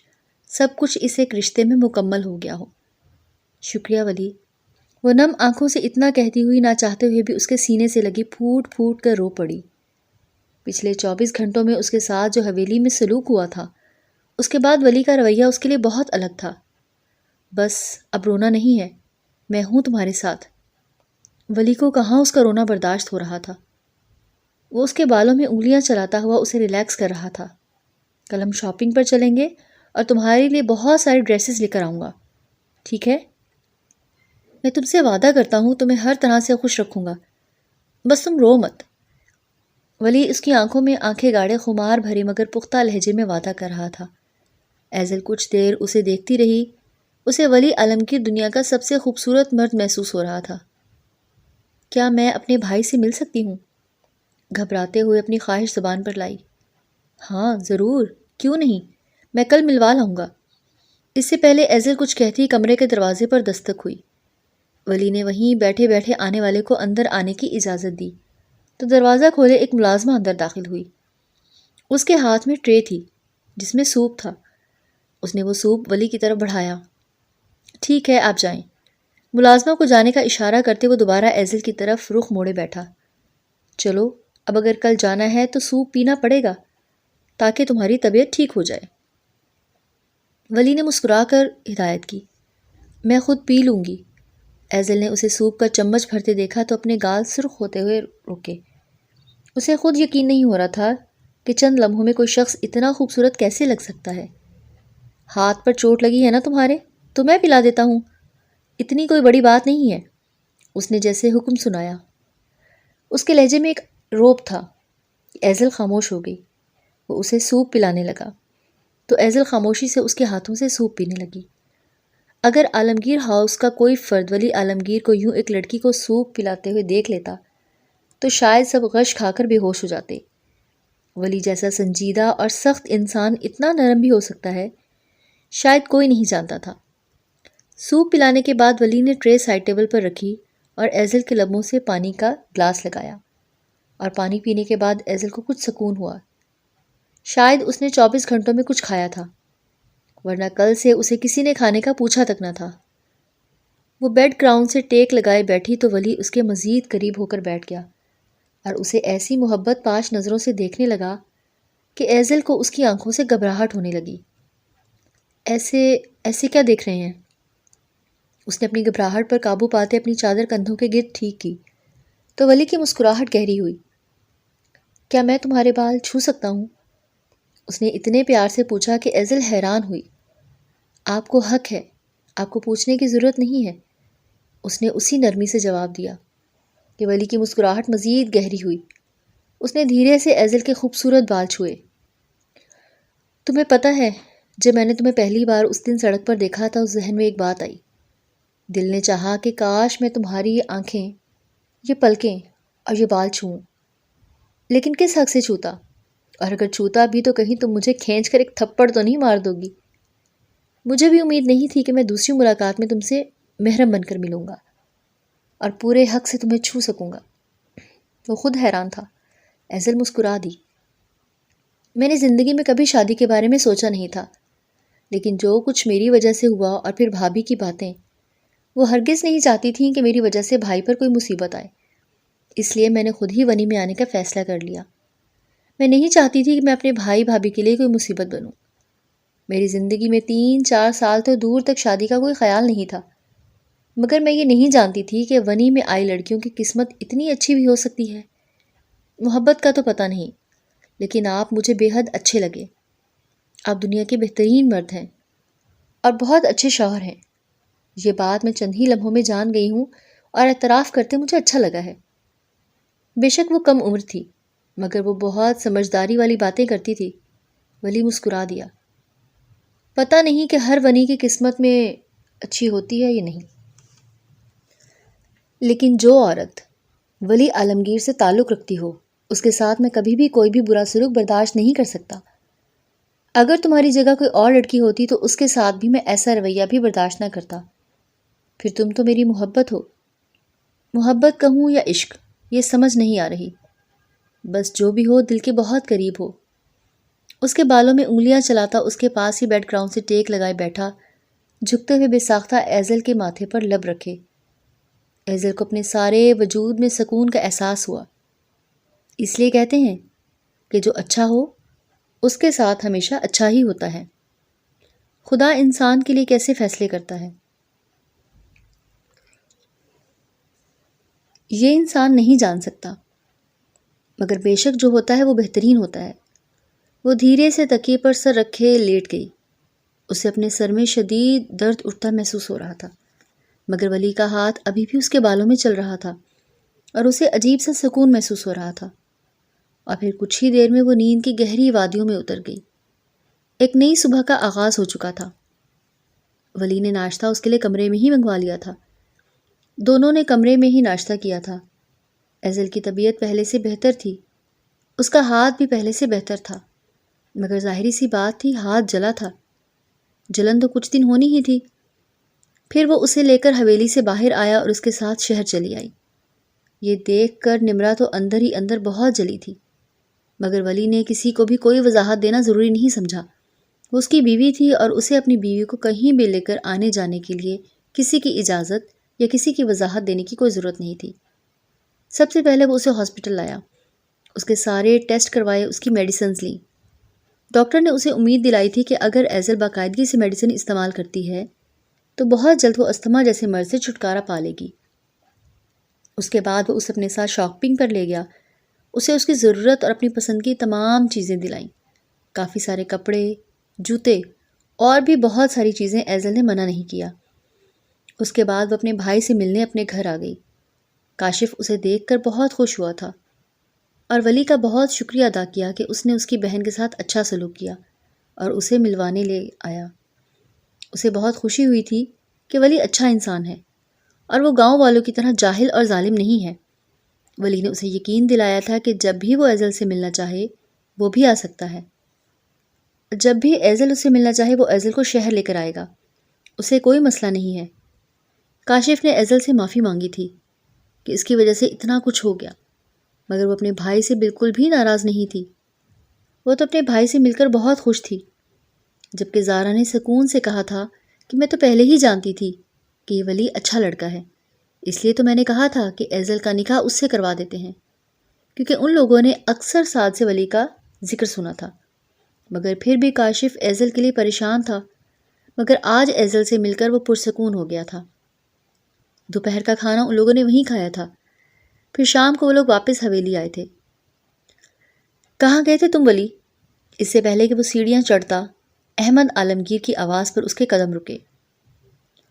S1: سب کچھ اس ایک رشتے میں مکمل ہو گیا ہو۔ شکریہ ولی، وہ نم آنکھوں سے اتنا کہتی ہوئی نہ چاہتے ہوئے بھی اس کے سینے سے لگی پھوٹ پھوٹ کر رو پڑی۔ پچھلے 24 گھنٹوں میں اس کے ساتھ جو حویلی میں سلوک ہوا تھا، اس کے بعد ولی کا رویہ اس کے لیے بہت الگ تھا۔ بس اب رونا نہیں ہے، میں ہوں تمہارے ساتھ۔ ولی کو کہاں اس کا رونا برداشت ہو رہا تھا۔ وہ اس کے بالوں میں انگلیاں چلاتا ہوا اسے ریلیکس کر رہا تھا۔ کل ہم شاپنگ پر چلیں گے اور تمہارے لیے بہت ساری ڈریسز لے کر آؤں گا، ٹھیک ہے؟ میں تم سے وعدہ کرتا ہوں تمہیں ہر طرح سے خوش رکھوں گا، بس تم رو مت۔ ولی اس کی آنکھوں میں آنکھیں گاڑے خمار بھرے مگر پختہ لہجے میں وعدہ کر رہا تھا۔ ایزل کچھ دیر اسے دیکھتی رہی۔ اسے ولی عالمگیر دنیا کا سب سے خوبصورت مرد محسوس ہو رہا تھا۔ کیا میں اپنے بھائی سے مل سکتی ہوں؟ گھبراتے ہوئے اپنی خواہش زبان پر لائی۔ ہاں ضرور، کیوں نہیں، میں کل ملوا لاؤں گا۔ اس سے پہلے ایزل کچھ کہتی کمرے کے دروازے پر دستک ہوئی۔ ولی نے وہیں بیٹھے بیٹھے آنے والے کو اندر آنے کی اجازت دی تو دروازہ کھولے ایک ملازمہ اندر داخل ہوئی۔ اس کے ہاتھ میں ٹرے تھی جس میں سوپ تھا۔ اس نے وہ سوپ ولی کی طرف بڑھایا۔ ٹھیک ہے، آپ جائیں۔ ملازمہ کو جانے کا اشارہ کرتے وہ دوبارہ ایزل کی طرف رخ موڑے بیٹھا۔ چلو، اب اگر کل جانا ہے تو سوپ پینا پڑے گا تاکہ تمہاری طبیعت ٹھیک ہو جائے۔ ولی نے مسکرا کر ہدایت کی۔ میں خود پی لوں گی۔ ایزل نے اسے سوپ کا چمچ بھرتے دیکھا تو اپنے گال سرخ ہوتے ہوئے رکے۔ اسے خود یقین نہیں ہو رہا تھا کہ چند لمحوں میں کوئی شخص اتنا خوبصورت کیسے لگ سکتا ہے۔ ہاتھ پر چوٹ لگی ہے نا تمہارے، تو میں پلا دیتا ہوں، اتنی کوئی بڑی بات نہیں ہے، اس نے جیسے حکم سنایا۔ اس کے لہجے میں ایک روب تھا۔ ایزل خاموش ہو گئی۔ وہ اسے سوپ پلانے لگا تو ایزل خاموشی سے اس کے ہاتھوں سے سوپ پینے لگی۔ اگر عالمگیر ہاؤس کا کوئی فرد ولی عالمگیر کو یوں ایک لڑکی کو سوپ پلاتے ہوئے دیکھ لیتا تو شاید سب غش کھا کر بے ہوش ہو جاتے۔ ولی جیسا سنجیدہ اور سخت انسان اتنا نرم بھی ہو سکتا ہے، شاید کوئی نہیں جانتا تھا۔ سوپ پلانے کے بعد ولی نے ٹرے سائڈ ٹیبل پر رکھی اور ایزل کے لبوں سے پانی کا گلاس لگایا، اور پانی پینے کے بعد ایزل کو کچھ سکون ہوا۔ شاید اس نے 24 گھنٹوں میں کچھ کھایا تھا، ورنہ کل سے اسے کسی نے کھانے کا پوچھا تک نہ تھا۔ وہ بیڈ گراؤنڈ سے ٹیک لگائے بیٹھی تو ولی اس کے مزید قریب ہو کر بیٹھ گیا اور اسے ایسی محبت پاش نظروں سے دیکھنے لگا کہ ایزل کو اس کی آنکھوں سے گھبراہٹ ہونے لگی۔ ایسے کیا دیکھ رہے ہیں؟ اس نے اپنی گھبراہٹ پر قابو پاتے اپنی چادر کندھوں کے گرد ٹھیک کی تو ولی کی مسکراہٹ گہری ہوئی۔ کیا میں تمہارے بال چھو سکتا ہوں؟ اس نے اتنے پیار سے پوچھا کہ ایزل حیران ہوئی۔ آپ کو حق ہے، آپ کو پوچھنے کی ضرورت نہیں ہے، اس نے اسی نرمی سے جواب دیا کہ ولی کی مسکراہٹ مزید گہری ہوئی۔ اس نے دھیرے سے ایزل کے خوبصورت بال چھوئے۔ تمہیں پتہ ہے، جب میں نے تمہیں پہلی بار اس دن سڑک پر دیکھا تھا، اس ذہن میں ایک بات آئی۔ دل نے چاہا کہ کاش میں تمہاری یہ آنکھیں، یہ پلکیں اور یہ بال چھوؤں، لیکن کس حق سے چھوتا؟ اور اگر چھوتا بھی تو کہیں تم مجھے کھینچ کر ایک تھپڑ تو نہیں مار دو گی۔ مجھے بھی امید نہیں تھی کہ میں دوسری ملاقات میں تم سے محرم بن کر ملوں گا اور پورے حق سے تمہیں چھو سکوں گا۔ وہ خود حیران تھا۔ ایزل مسکرا دی۔ میں نے زندگی میں کبھی شادی کے بارے میں سوچا نہیں تھا، لیکن جو کچھ میری وجہ سے ہوا اور پھر بھابھی کی باتیں، وہ ہرگز نہیں چاہتی تھیں کہ میری وجہ سے بھائی پر کوئی مصیبت آئے۔ اس لیے میں نے خود ہی ونی میں آنے کا فیصلہ کر لیا۔ میں نہیں چاہتی تھی کہ میں اپنے بھائی بھابھی کے لیے کوئی مصیبت بنوں۔ میری زندگی میں 3-4 سال تو دور تک شادی کا کوئی خیال نہیں تھا، مگر میں یہ نہیں جانتی تھی کہ ونی میں آئی لڑکیوں کی قسمت اتنی اچھی بھی ہو سکتی ہے۔ محبت کا تو پتہ نہیں، لیکن آپ مجھے بے حد اچھے لگے۔ آپ دنیا کے بہترین مرد ہیں اور بہت اچھے شوہر ہیں۔ یہ بات میں چند ہی لمحوں میں جان گئی ہوں اور اعتراف کرتے مجھے اچھا لگا ہے۔ بے شک وہ کم عمر تھی، مگر وہ بہت سمجھداری والی باتیں کرتی تھی۔ ولی مسکرا دیا۔ پتہ نہیں کہ ہر ونی کی قسمت میں اچھی ہوتی ہے یا نہیں، لیکن جو عورت ولی عالمگیر سے تعلق رکھتی ہو، اس کے ساتھ میں کبھی بھی کوئی بھی برا سلوک برداشت نہیں کر سکتا۔ اگر تمہاری جگہ کوئی اور لڑکی ہوتی تو اس کے ساتھ بھی میں ایسا رویہ بھی برداشت نہ کرتا۔ پھر تم تو میری محبت ہو۔ محبت کہوں یا عشق، یہ سمجھ نہیں آ رہی۔ بس جو بھی ہو، دل کے بہت قریب ہو۔ اس کے بالوں میں انگلیاں چلاتا اس کے پاس ہی بیڈ گراؤنڈ سے ٹیک لگائے بیٹھا، جھکتے ہوئے بے ساختہ ایزل کے ماتھے پر لب رکھے۔ ایزل کو اپنے سارے وجود میں سکون کا احساس ہوا۔ اس لیے کہتے ہیں کہ جو اچھا ہو اس کے ساتھ ہمیشہ اچھا ہی ہوتا ہے۔ خدا انسان کے لیے کیسے فیصلے کرتا ہے، یہ انسان نہیں جان سکتا، مگر بے شک جو ہوتا ہے وہ بہترین ہوتا ہے۔ وہ دھیرے سے تکیے پر سر رکھے لیٹ گئی۔ اسے اپنے سر میں شدید درد اٹھتا محسوس ہو رہا تھا، مگر ولی کا ہاتھ ابھی بھی اس کے بالوں میں چل رہا تھا اور اسے عجیب سا سکون محسوس ہو رہا تھا۔ اور پھر کچھ ہی دیر میں وہ نیند کی گہری وادیوں میں اتر گئی۔ ایک نئی صبح کا آغاز ہو چکا تھا۔ ولی نے ناشتہ اس کے لیے کمرے میں ہی منگوا لیا تھا۔ دونوں نے کمرے میں ہی ناشتہ کیا تھا۔ ایزل کی طبیعت پہلے سے بہتر تھی، اس کا ہاتھ بھی پہلے سے بہتر تھا، مگر ظاہری سی بات تھی، ہاتھ جلا تھا۔ جلن تو کچھ دن ہونی ہی تھی۔ پھر وہ اسے لے کر حویلی سے باہر آیا اور اس کے ساتھ شہر چلی آئی۔ یہ دیکھ کر نمرا تو اندر ہی اندر بہت جلی تھی، مگر ولی نے کسی کو بھی کوئی وضاحت دینا ضروری نہیں سمجھا۔ وہ اس کی بیوی تھی اور اسے اپنی بیوی کو کہیں بھی لے کر آنے جانے کے لیے کسی کی اجازت یا کسی کی وضاحت دینے کی کوئی ضرورت نہیں تھی۔ سب سے پہلے وہ اسے ہاسپٹل لایا، اس کے سارے ٹیسٹ کروائے، اس کی میڈیسنز لیں۔ ڈاکٹر نے اسے امید دلائی تھی کہ اگر ایزل باقاعدگی سے میڈیسن استعمال کرتی ہے تو بہت جلد وہ استھما جیسے مرض سے چھٹکارا پا لے گی۔ اس کے بعد وہ اسے اپنے ساتھ شاپنگ پر لے گیا، اسے اس کی ضرورت اور اپنی پسند کی تمام چیزیں دلائیں، کافی سارے کپڑے، جوتے اور بھی بہت ساری چیزیں۔ ایزل نے منع نہیں کیا۔ اس کے بعد وہ اپنے بھائی سے ملنے اپنے گھر آ گئی۔ کاشف اسے دیکھ کر بہت خوش ہوا تھا اور ولی کا بہت شکریہ ادا کیا کہ اس نے اس کی بہن کے ساتھ اچھا سلوک کیا اور اسے ملوانے لے آیا۔ اسے بہت خوشی ہوئی تھی کہ ولی اچھا انسان ہے اور وہ گاؤں والوں کی طرح جاہل اور ظالم نہیں ہے۔ ولی نے اسے یقین دلایا تھا کہ جب بھی وہ ایزل سے ملنا چاہے وہ بھی آ سکتا ہے۔ جب بھی ایزل اسے ملنا چاہے وہ ایزل کو شہر لے کر آئے گا، اسے کوئی مسئلہ نہیں ہے۔ کاشف نے ایزل سے معافی مانگی تھی کہ اس کی وجہ سے اتنا کچھ ہو گیا، مگر وہ اپنے بھائی سے بالکل بھی ناراض نہیں تھی۔ وہ تو اپنے بھائی سے مل کر بہت خوش تھی، جبکہ زارا نے سکون سے کہا تھا کہ میں تو پہلے ہی جانتی تھی کہ یہ ولی اچھا لڑکا ہے، اس لیے تو میں نے کہا تھا کہ ایزل کا نکاح اس سے کروا دیتے ہیں، کیونکہ ان لوگوں نے اکثر سعد سے ولی کا ذکر سنا تھا۔ مگر پھر بھی کاشف ایزل کے لیے پریشان تھا، مگر آج ایزل سے مل کر وہ پرسکون ہو گیا تھا۔ دوپہر کا کھانا ان لوگوں نے وہیں کھایا تھا۔ پھر شام کو وہ لوگ واپس حویلی آئے تھے۔ کہاں گئے تھے تم ولی؟ اس سے پہلے کہ وہ سیڑھیاں چڑھتا، احمد عالمگیر کی آواز پر اس کے قدم رکے۔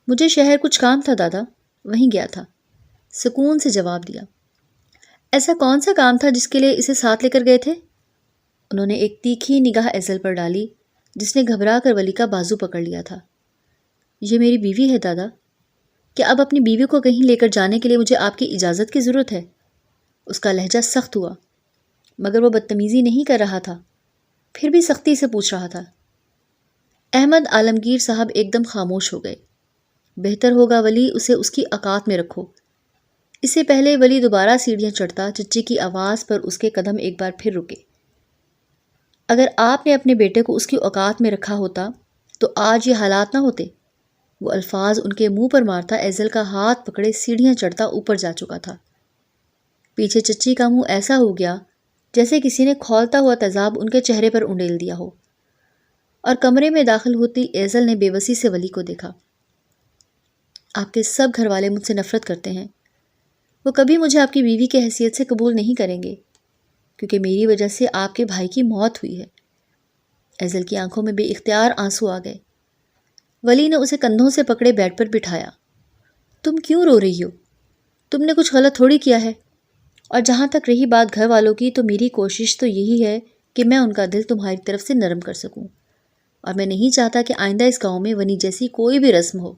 S1: مجھے شہر کچھ کام تھا دادا، وہیں گیا تھا، سکون سے جواب دیا۔ ایسا کون سا کام تھا جس کے لیے اسے ساتھ لے کر گئے تھے؟ انہوں نے ایک تیکھی نگاہ ایزل پر ڈالی جس نے گھبرا کر ولی کا بازو پکڑ لیا تھا۔ یہ میری بیوی ہے دادا، کیا اب اپنی بیوی کو کہیں لے کر جانے کے لیے مجھے آپ کی اجازت کی ضرورت ہے؟ اس کا لہجہ سخت ہوا، مگر وہ بدتمیزی نہیں کر رہا تھا، پھر بھی سختی سے پوچھ رہا تھا۔ احمد عالمگیر صاحب ایک دم خاموش ہو گئے۔ بہتر ہوگا ولی اسے اس کی اوقات میں رکھو۔ اس سے پہلے ولی دوبارہ سیڑھیاں چڑھتا چچی کی آواز پر اس کے قدم ایک بار پھر رکے۔ اگر آپ نے اپنے بیٹے کو اس کی اوقات میں رکھا ہوتا تو آج یہ حالات نہ ہوتے۔ وہ الفاظ ان کے منہ پر مارتا ایزل کا ہاتھ پکڑے سیڑھیاں چڑھتا اوپر جا چکا تھا۔ پیچھے چچی کا منہ ایسا ہو گیا جیسے کسی نے کھولتا ہوا تیزاب ان کے چہرے پر انڈیل دیا ہو، اور کمرے میں داخل ہوتی ایزل نے بے بسی سے ولی کو دیکھا۔ آپ کے سب گھر والے مجھ سے نفرت کرتے ہیں۔ وہ کبھی مجھے آپ کی بیوی کی حیثیت سے قبول نہیں کریں گے کیونکہ میری وجہ سے آپ کے بھائی کی موت ہوئی ہے۔ ایزل کی آنکھوں میں بے اختیار آنسو آ گئے۔ ولی نے اسے کندھوں سے پکڑے بیڈ پر بٹھایا۔ تم کیوں رو رہی ہو؟ تم نے کچھ غلط تھوڑی کیا ہے، اور جہاں تک رہی بات گھر والوں کی تو میری کوشش تو یہی ہے کہ میں ان کا دل تمہاری طرف سے نرم کر سکوں، اور میں نہیں چاہتا کہ آئندہ اس گاؤں میں ونی جیسی کوئی بھی رسم ہو۔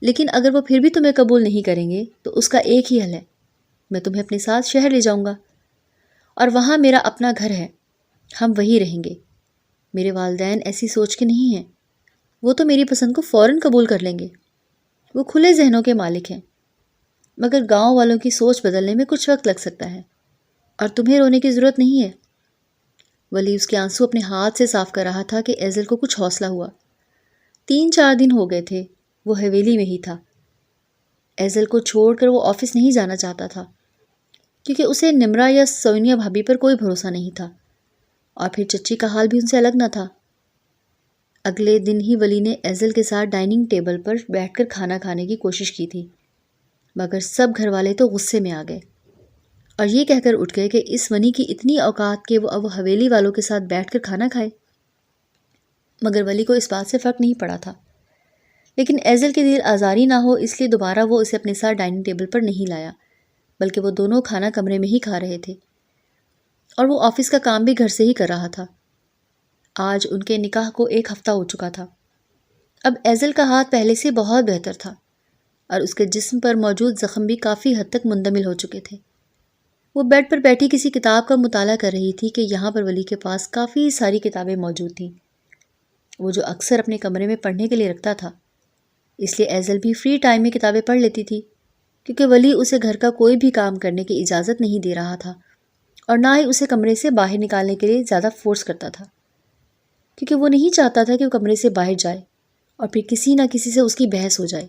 S1: لیکن اگر وہ پھر بھی تمہیں قبول نہیں کریں گے تو اس کا ایک ہی حل ہے، میں تمہیں اپنے ساتھ شہر لے جاؤں گا، اور وہاں میرا اپنا گھر ہے، ہم وہیں رہیں گے۔ میرے والدین ایسی سوچ کے نہیں ہیں، وہ تو میری پسند کو فوراً قبول کر لیں گے، وہ کھلے ذہنوں کے مالک ہیں، مگر گاؤں والوں کی سوچ بدلنے میں کچھ وقت لگ سکتا ہے، اور تمہیں رونے کی ضرورت نہیں ہے۔ ولی اس کے آنسو اپنے ہاتھ سے صاف کر رہا تھا کہ ایزل کو کچھ حوصلہ ہوا۔ 3-4 دن ہو گئے تھے وہ حویلی میں ہی تھا۔ ایزل کو چھوڑ کر وہ آفس نہیں جانا چاہتا تھا کیونکہ اسے نمرا یا سونیا بھابھی پر کوئی بھروسہ نہیں تھا، اور پھر چچی کا حال بھی ان سے الگ نہ تھا۔ اگلے دن ہی ولی نے ایزل کے ساتھ ڈائننگ ٹیبل پر بیٹھ کر کھانا کھانے کی کوشش کی تھی، مگر سب گھر والے تو غصے میں آ گئے اور یہ کہہ کر اٹھ گئے کہ اس ونی کی اتنی اوقات کہ وہ اب حویلی والوں کے ساتھ بیٹھ کر کھانا کھائے۔ مگر ولی کو اس بات سے فرق نہیں پڑا تھا، لیکن ایزل کی دل آزاری نہ ہو اس لیے دوبارہ وہ اسے اپنے ساتھ ڈائننگ ٹیبل پر نہیں لایا، بلکہ وہ دونوں کھانا کمرے میں ہی کھا رہے تھے، اور وہ آفس کا کام بھی گھر سے ہی کر رہا تھا۔ آج ان کے نکاح کو 1 ہفتہ ہو چکا تھا۔ اب ایزل کا ہاتھ پہلے سے بہت بہتر تھا، اور اس کے جسم پر موجود زخم بھی کافی حد تک مندمل ہو چکے تھے۔ وہ بیڈ پر بیٹھی کسی کتاب کا مطالعہ کر رہی تھی کہ یہاں پر ولی کے پاس کافی ساری کتابیں موجود تھیں، وہ جو اکثر اپنے کمرے میں پڑھنے کے لیے رکھتا تھا۔ اس لیے ایزل بھی فری ٹائم میں کتابیں پڑھ لیتی تھی، کیونکہ ولی اسے گھر کا کوئی بھی کام کرنے کی اجازت نہیں دے رہا تھا، اور نہ ہی اسے کمرے سے باہر نکالنے کے لیے زیادہ فورس کرتا تھا، کیونکہ وہ نہیں چاہتا تھا کہ وہ کمرے سے باہر جائے اور پھر کسی نہ کسی سے اس کی بحث ہو جائے۔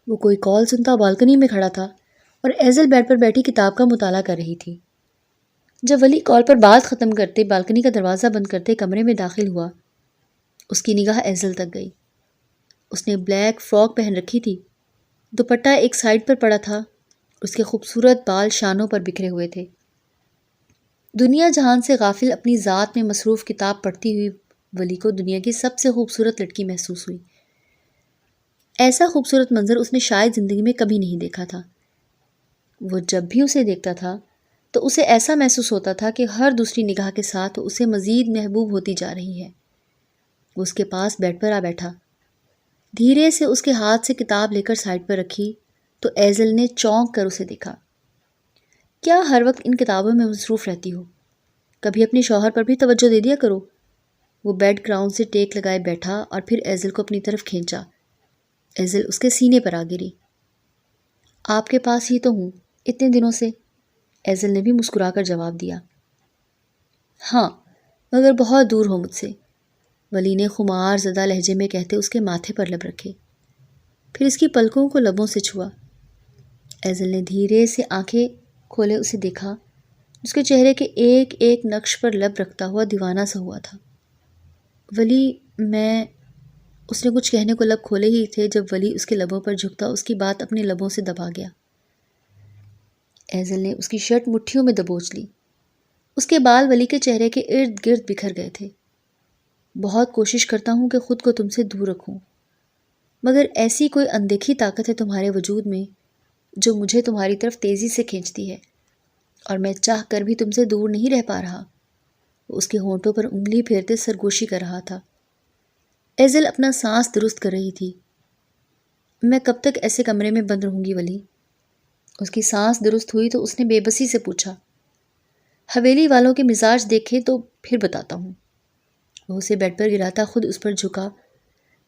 S1: وہ کوئی کال سنتا بالکنی میں کھڑا تھا اور ایزل بیڈ پر بیٹھی کتاب کا مطالعہ کر رہی تھی۔ جب ولی کال پر بات ختم کرتے بالکنی کا دروازہ بند کرتے کمرے میں داخل ہوا، اس کی نگاہ ایزل تک گئی۔ اس نے بلیک فراک پہن رکھی تھی، دوپٹہ ایک سائڈ پر پڑا تھا، اس کے خوبصورت بال شانوں پر بکھرے ہوئے تھے۔ دنیا جہان سے غافل اپنی ذات میں مصروف کتاب پڑھتی ہوئی ولی کو دنیا کی سب سے خوبصورت لڑکی محسوس ہوئی۔ ایسا خوبصورت منظر اس نے شاید زندگی میں کبھی نہیں دیکھا تھا۔ وہ جب بھی اسے دیکھتا تھا تو اسے ایسا محسوس ہوتا تھا کہ ہر دوسری نگاہ کے ساتھ اسے مزید محبوب ہوتی جا رہی ہے۔ وہ اس کے پاس بیڈ پر آ بیٹھا، دھیرے سے اس کے ہاتھ سے کتاب لے کر سائڈ پر رکھی تو ایزل نے چونک کر اسے دیکھا۔ کیا ہر وقت ان کتابوں میں مصروف رہتی ہو؟ کبھی اپنے شوہر پر بھی توجہ دے دیا کرو۔ وہ بیڈ گراؤنڈ سے ٹیک لگائے بیٹھا اور پھر ایزل کو اپنی طرف کھینچا۔ ایزل اس کے سینے پر آ گری۔ آپ کے پاس ہی تو ہوں اتنے دنوں سے، ایزل نے بھی مسکرا کر جواب دیا۔ ہاں، مگر بہت دور ہو مجھ سے، ولی نے خمار زدہ لہجے میں کہتے اس کے ماتھے پر لب رکھے، پھر اس کی پلکوں کو لبوں سے چھوا۔ ایزل نے دھیرے سے آنکھیں کھولے اسے دیکھا، اس کے چہرے کے ایک ایک نقش پر لب رکھتا ہوا دیوانہ سا ہوا تھا۔ ولی میں، اس نے کچھ کہنے کو لب کھولے ہی تھے جب ولی اس کے لبوں پر جھکتا اس کی بات اپنے لبوں سے دبا گیا۔ ایزل نے اس کی شرٹ مٹھیوں میں دبوچ لی۔ اس کے بال ولی کے چہرے کے ارد گرد بکھر گئے تھے۔ بہت کوشش کرتا ہوں کہ خود کو تم سے دور رکھوں، مگر ایسی کوئی اندیکھی طاقت ہے تمہارے وجود میں جو مجھے تمہاری طرف تیزی سے کھینچتی ہے، اور میں چاہ کر بھی تم سے دور نہیں رہ پا رہا۔ وہ اس کے ہونٹوں پر انگلی پھیرتے سرگوشی کر رہا تھا۔ ایزل اپنا سانس درست کر رہی تھی۔ میں کب تک ایسے کمرے میں بند رہوں گی ولی؟ اس کی سانس درست ہوئی تو اس نے بے بسی سے پوچھا۔ حویلی والوں کے مزاج دیکھے تو پھر بتاتا ہوں۔ وہ اسے بیڈ پر گراتا خود اس پر جھکا۔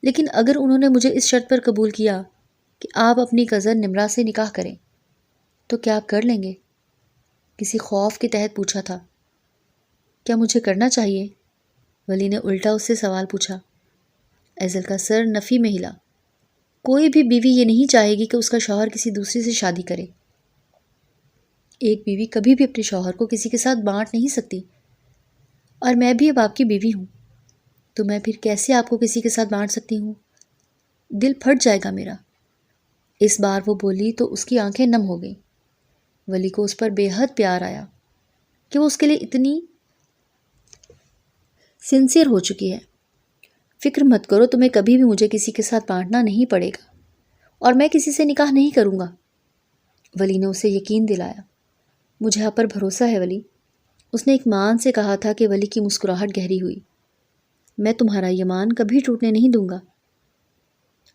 S1: لیکن اگر انہوں نے مجھے اس شرط پر قبول کیا کہ آپ اپنی کزن نمرا سے نکاح کریں تو کیا آپ کر لیں گے؟ کسی خوف کے تحت پوچھا تھا۔ کیا مجھے کرنا چاہیے؟ ولی نے الٹا اس سے سوال پوچھا۔ ایزل کا سر نفی میں ہلا۔ کوئی بھی بیوی یہ نہیں چاہے گی کہ اس کا شوہر کسی دوسری سے شادی کرے۔ ایک بیوی کبھی بھی اپنے شوہر کو کسی کے ساتھ بانٹ نہیں سکتی، اور میں بھی اب آپ کی بیوی ہوں، تو میں پھر کیسے آپ کو کسی کے ساتھ بانٹ سکتی ہوں؟ دل پھٹ جائے گا میرا۔ اس بار وہ بولی تو اس کی آنکھیں نم ہو گئیں۔ ولی کو اس پر بے حد پیار آیا کہ وہ اس کے لیے اتنی سنسیئر ہو چکی ہے۔ فکر مت کرو، تمہیں کبھی بھی مجھے کسی کے ساتھ بانٹنا نہیں پڑے گا، اور میں کسی سے نکاح نہیں کروں گا۔ ولی نے اسے یقین دلایا۔ مجھے آپ پر بھروسہ ہے ولی، اس نے اطمینان سے کہا تھا کہ ولی کی مسکراہٹ گہری ہوئی۔ میں تمہارا ایمان کبھی ٹوٹنے نہیں دوں گا۔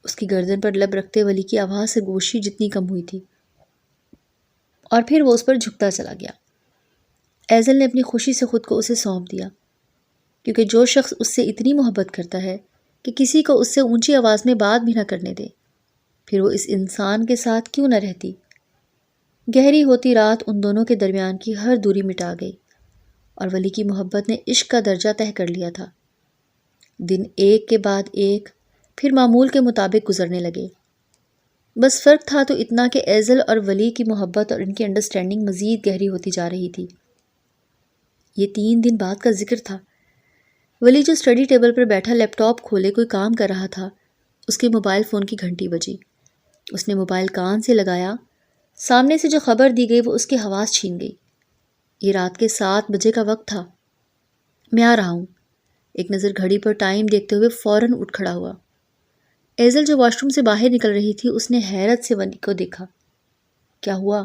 S1: اس کی گردن پر لب رکھتے ولی کی آواز سے گوشی جتنی کم ہوئی تھی، اور پھر وہ اس پر جھکتا چلا گیا۔ ایزل نے اپنی خوشی سے خود کو اسے سونپ دیا، کیونکہ جو شخص اس سے اتنی محبت کرتا ہے کہ کسی کو اس سے اونچی آواز میں بات بھی نہ کرنے دے، پھر وہ اس انسان کے ساتھ کیوں نہ رہتی؟ گہری ہوتی رات ان دونوں کے درمیان کی ہر دوری مٹا گئی، اور ولی کی محبت نے عشق کا درجہ طے کر لیا تھا۔ دن ایک کے بعد ایک پھر معمول کے مطابق گزرنے لگے۔ بس فرق تھا تو اتنا کہ ایزل اور ولی کی محبت اور ان کی انڈرسٹینڈنگ مزید گہری ہوتی جا رہی تھی۔ یہ 3 دن بعد کا ذکر تھا۔ ولی جو اسٹڈی ٹیبل پر بیٹھا لیپ ٹاپ کھولے کوئی کام کر رہا تھا، اس کے موبائل فون کی گھنٹی بجی۔ اس نے موبائل کان سے لگایا۔ سامنے سے جو خبر دی گئی وہ اس کی حواس چھین گئی۔ یہ رات کے 7 بجے کا وقت تھا۔ میں آ رہا ہوں۔ ایک نظر گھڑی پر ٹائم دیکھتے ہوئے فوراً اٹھ کھڑا ہوا۔ ایزل جو واش روم سے باہر نکل رہی تھی، اس نے حیرت سے ولی کو دیکھا۔ کیا ہوا؟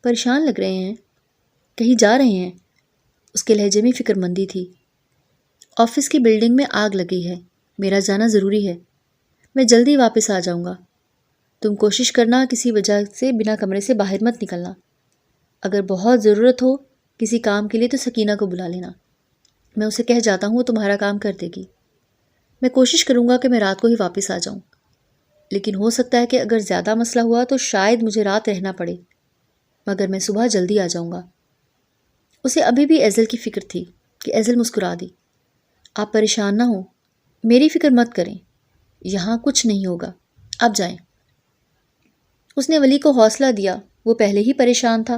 S1: پریشان لگ رہے ہیں؟ کہیں جا رہے ہیں؟ اس کے لہجے میں فکر مندی تھی۔ آفس کی بلڈنگ میں آگ لگی ہے، میرا جانا ضروری ہے، میں جلدی واپس آ جاؤں گا۔ تم کوشش کرنا کسی وجہ سے بنا کمرے سے باہر مت نکلنا۔ اگر بہت ضرورت ہو کسی کام کے لیے تو سکینہ کو بلا لینا، میں اسے کہہ جاتا ہوں وہ تمہارا کام کر دے گی۔ میں کوشش کروں گا کہ میں رات کو ہی واپس آ جاؤں، لیکن ہو سکتا ہے کہ اگر زیادہ مسئلہ ہوا تو شاید مجھے رات رہنا پڑے، مگر میں صبح جلدی آ جاؤں گا۔ اسے ابھی بھی ایزل کی فکر تھی کہ ایزل مسکرا دی۔ آپ پریشان نہ ہوں، میری فکر مت کریں، یہاں کچھ نہیں ہوگا، آپ جائیں۔ اس نے ولی کو حوصلہ دیا۔ وہ پہلے ہی پریشان تھا،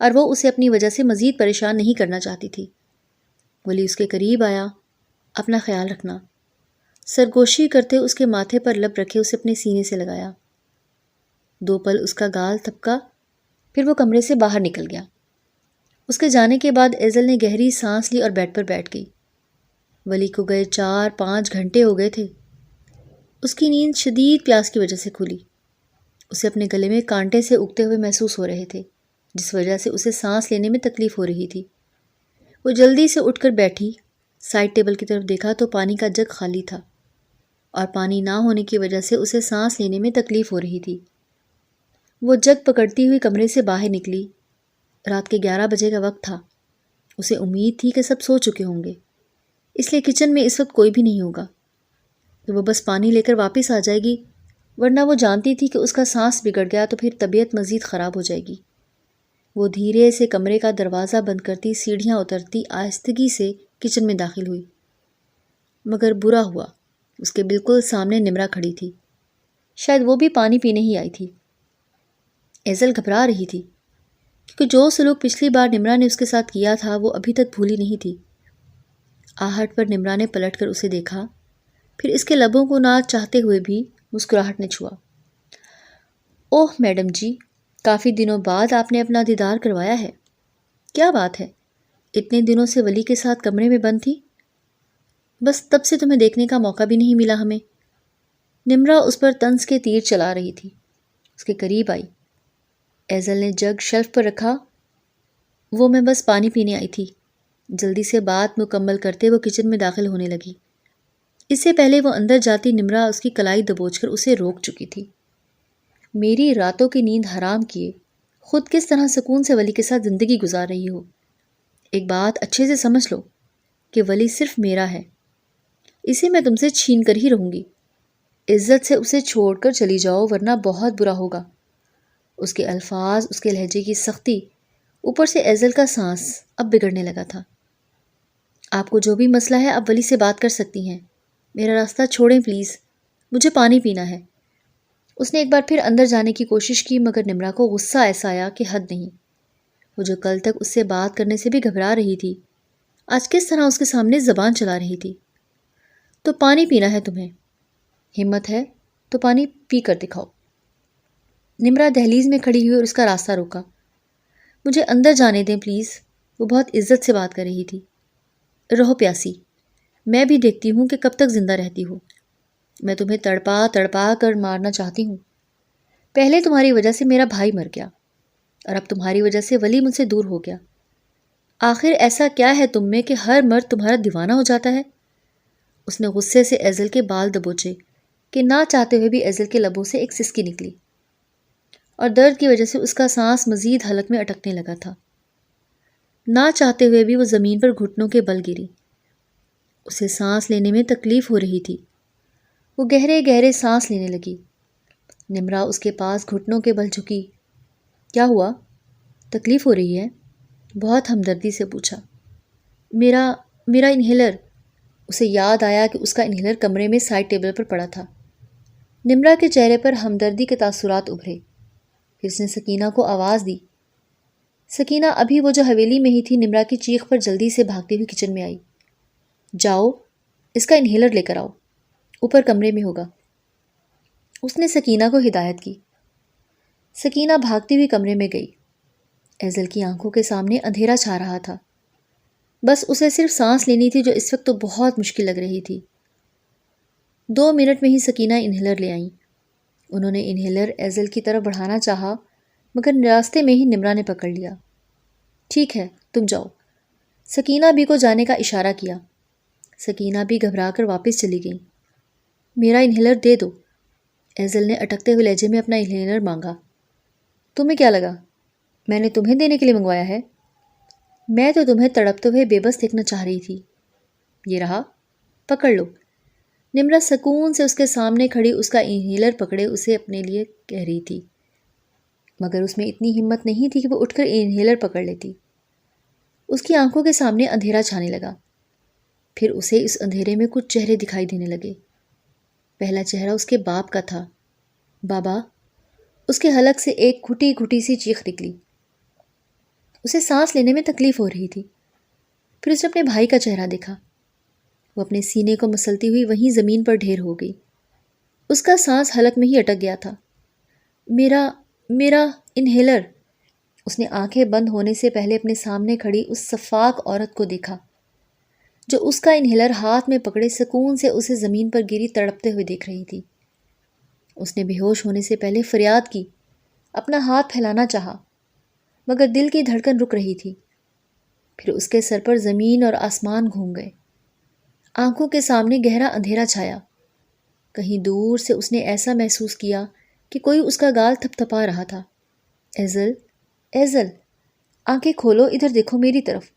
S1: اور وہ اسے اپنی وجہ سے مزید پریشان نہیں کرنا چاہتی تھی۔ ولی اس کے قریب آیا۔ اپنا خیال رکھنا۔ سرگوشی کرتے اس کے ماتھے پر لب رکھے اسے اپنے سینے سے لگایا۔ 2 پل اس کا گال تھپکا، پھر وہ کمرے سے باہر نکل گیا۔ اس کے جانے کے بعد ایزل نے گہری سانس لی اور بیڈ پر بیٹھ گئی۔ ولی کو گئے 4-5 گھنٹے ہو گئے تھے۔ اس کی نیند شدید پیاس کی وجہ سے کھلی۔ اسے اپنے گلے میں کانٹے سے اگتے ہوئے محسوس ہو رہے تھے، جس وجہ سے اسے سانس لینے میں تکلیف ہو رہی تھی۔ وہ جلدی سے اٹھ کر بیٹھی، سائڈ ٹیبل کی طرف دیکھا تو پانی کا جگ خالی تھا، اور پانی نہ ہونے کی وجہ سے اسے سانس لینے میں تکلیف ہو رہی تھی۔ وہ جگ پکڑتی ہوئی کمرے سے باہر نکلی۔ رات کے 11 بجے کا وقت تھا۔ اسے امید تھی کہ سب سو چکے ہوں گے، اس لیے کچن میں اس وقت کوئی بھی نہیں ہوگا، تو وہ بس پانی لے کر واپس آ جائے گی، ورنہ وہ جانتی تھی کہ اس کا سانس بگڑ گیا تو پھر طبیعت مزید خراب ہو جائے گی۔ وہ دھیرے سے کمرے کا دروازہ بند کرتی سیڑھیاں اترتی آہستگی سے کچن میں داخل ہوئی، مگر برا ہوا، اس کے بالکل سامنے نمرا کھڑی تھی۔ شاید وہ بھی پانی پینے ہی آئی تھی۔ ایزل گھبرا رہی تھی، کیونکہ جو سلوک پچھلی بار نمرا نے اس کے ساتھ کیا تھا وہ ابھی تک بھولی نہیں تھی۔ آہٹ پر نمرا نے پلٹ کر اسے دیکھا، پھر اس کے لبوں کو نہ چاہتے ہوئے بھی مسکراہٹ نے چھوا۔ اوہ میڈم جی، کافی دنوں بعد آپ نے اپنا دیدار کروایا ہے، کیا بات ہے؟ اتنے دنوں سے ولی کے ساتھ کمرے میں بند تھی؟ بس تب سے تمہیں دیکھنے کا موقع بھی نہیں ملا ہمیں۔ نمرا اس پر طنز کے تیر چلا رہی تھی۔ اس کے قریب آئی۔ ایزل نے جگ شیلف پر رکھا۔ وہ میں بس پانی پینے آئی تھی۔ جلدی سے بات مکمل کرتے وہ کچن میں داخل ہونے لگی۔ اس سے پہلے وہ اندر جاتی نمرا اس کی کلائی دبوچ کر اسے روک چکی تھی۔ میری راتوں کی نیند حرام کیے، خود کس طرح سکون سے ولی کے ساتھ زندگی گزار رہی ہو؟ ایک بات اچھے سے سمجھ لو کہ ولی صرف میرا ہے، اسے میں تم سے چھین کر ہی رہوں گی۔ عزت سے اسے چھوڑ کر چلی جاؤ ورنہ بہت برا ہوگا۔ اس کے الفاظ، اس کے لہجے کی سختی، اوپر سے ایزل کا سانس اب بگڑنے لگا تھا۔ آپ کو جو بھی مسئلہ ہے آپ ولی سے بات کر سکتی ہیں، میرا راستہ چھوڑیں پلیز، مجھے پانی پینا ہے۔ اس نے ایک بار پھر اندر جانے کی کوشش کی مگر نمرا کو غصہ ایسا آیا کہ حد نہیں۔ وہ جو کل تک اس سے بات کرنے سے بھی گھبرا رہی تھی، آج کس طرح اس کے سامنے زبان چلا رہی تھی۔ تو پانی پینا ہے تمہیں؟ ہمت ہے تو پانی پی کر دکھاؤ۔ نمرا دہلیز میں کھڑی ہوئی اور اس کا راستہ روکا۔ مجھے اندر جانے دیں پلیز، وہ بہت عزت سے بات کر رہی تھی۔ رہو پیاسی، میں بھی دیکھتی ہوں کہ کب تک زندہ رہتی ہو۔ میں تمہیں تڑپا تڑپا کر مارنا چاہتی ہوں۔ پہلے تمہاری وجہ سے میرا بھائی مر گیا اور اب تمہاری وجہ سے ولی مجھ سے دور ہو گیا۔ آخر ایسا کیا ہے تم میں کہ ہر مرد تمہارا دیوانہ ہو جاتا ہے؟ اس نے غصے سے ایزل کے بال دبوچے کہ نہ چاہتے ہوئے بھی ایزل کے لبوں سے ایک سسکی نکلی اور درد کی وجہ سے اس کا سانس مزید حلق میں اٹکنے لگا تھا۔ نہ چاہتے ہوئے بھی وہ زمین پر گھٹنوں کے بل گری۔ اسے سانس لینے میں تکلیف ہو رہی تھی۔ وہ گہرے گہرے سانس لینے لگی۔ نمرا اس کے پاس گھٹنوں کے بل جھکی۔ کیا ہوا؟ تکلیف ہو رہی ہے؟ بہت ہمدردی سے پوچھا۔ میرا انہیلر۔ اسے یاد آیا کہ اس کا انہیلر کمرے میں سائڈ ٹیبل پر پڑا تھا۔ نمرا کے چہرے پر ہمدردی کے تاثرات ابھرے۔ پھر اس نے سکینہ کو آواز دی۔ سکینہ ابھی وہ جو حویلی میں ہی تھی نمرا کی چیخ پر جلدی سے بھاگتی ہوئی کچن میں آئی۔ جاؤ اس کا انہیلر لے کر آؤ، اوپر کمرے میں ہوگا۔ اس نے سکینہ کو ہدایت کی۔ سکینہ بھاگتی ہوئی کمرے میں گئی۔ ایزل کی آنکھوں کے سامنے اندھیرا چھا رہا تھا۔ بس اسے صرف سانس لینی تھی جو اس وقت تو بہت مشکل لگ رہی تھی۔ 2 منٹ میں ہی سکینہ انہیلر لے آئیں۔ انہوں نے انہیلر ایزل کی طرف بڑھانا چاہا مگر راستے میں ہی نمرا نے پکڑ لیا۔ ٹھیک ہے تم جاؤ۔ سکینہ بھی کو جانے کا اشارہ کیا۔ سکینہ بھی گھبرا کر واپس چلی گئی۔ میرا انہیلر دے دو، ایزل نے اٹکتے ہوئے لہجے میں اپنا انہیلر مانگا۔ تمہیں کیا لگا میں نے تمہیں دینے کے لیے منگوایا ہے؟ میں تو تمہیں تڑپتے ہوئے بے بس دیکھنا چاہ رہی تھی۔ یہ رہا، پکڑ لو۔ نمرا سکون سے اس کے سامنے کھڑی اس کا انہیلر پکڑے اسے اپنے لیے کہہ رہی تھی، مگر اس میں اتنی ہمت نہیں تھی کہ وہ اٹھ کر انہیلر پکڑ لیتی۔ اس کی آنکھوں کے سامنے اندھیرا چھانے لگا۔ پھر اسے اس اندھیرے میں کچھ چہرے دکھائی دینے لگے۔ پہلا چہرہ اس کے باپ کا تھا۔ بابا! اس کے حلق سے ایک گھٹی گھٹی سی چیخ نکلی۔ اسے سانس لینے میں تکلیف ہو رہی تھی۔ پھر اس نے اپنے بھائی کا چہرہ دیکھا۔ وہ اپنے سینے کو مسلتی ہوئی وہیں زمین پر ڈھیر ہو گئی۔ اس کا سانس حلق میں ہی اٹک گیا تھا۔ میرا انہیلر! اس نے آنکھیں بند ہونے سے پہلے اپنے سامنے کھڑی اس سفاک عورت کو دیکھا جو اس کا انہیلر ہاتھ میں پکڑے سکون سے اسے زمین پر گری تڑپتے ہوئے دیکھ رہی تھی۔ اس نے بے ہوش ہونے سے پہلے فریاد کی، اپنا ہاتھ پھیلانا چاہا مگر دل کی دھڑکن رک رہی تھی۔ پھر اس کے سر پر زمین اور آسمان گھوم گئے۔ آنکھوں کے سامنے گہرا اندھیرا چھایا۔ کہیں دور سے اس نے ایسا محسوس کیا کہ کوئی اس کا گال تھپ تھپا رہا تھا۔ ایزل! ایزل! آنکھیں کھولو، ادھر دیکھو میری طرف۔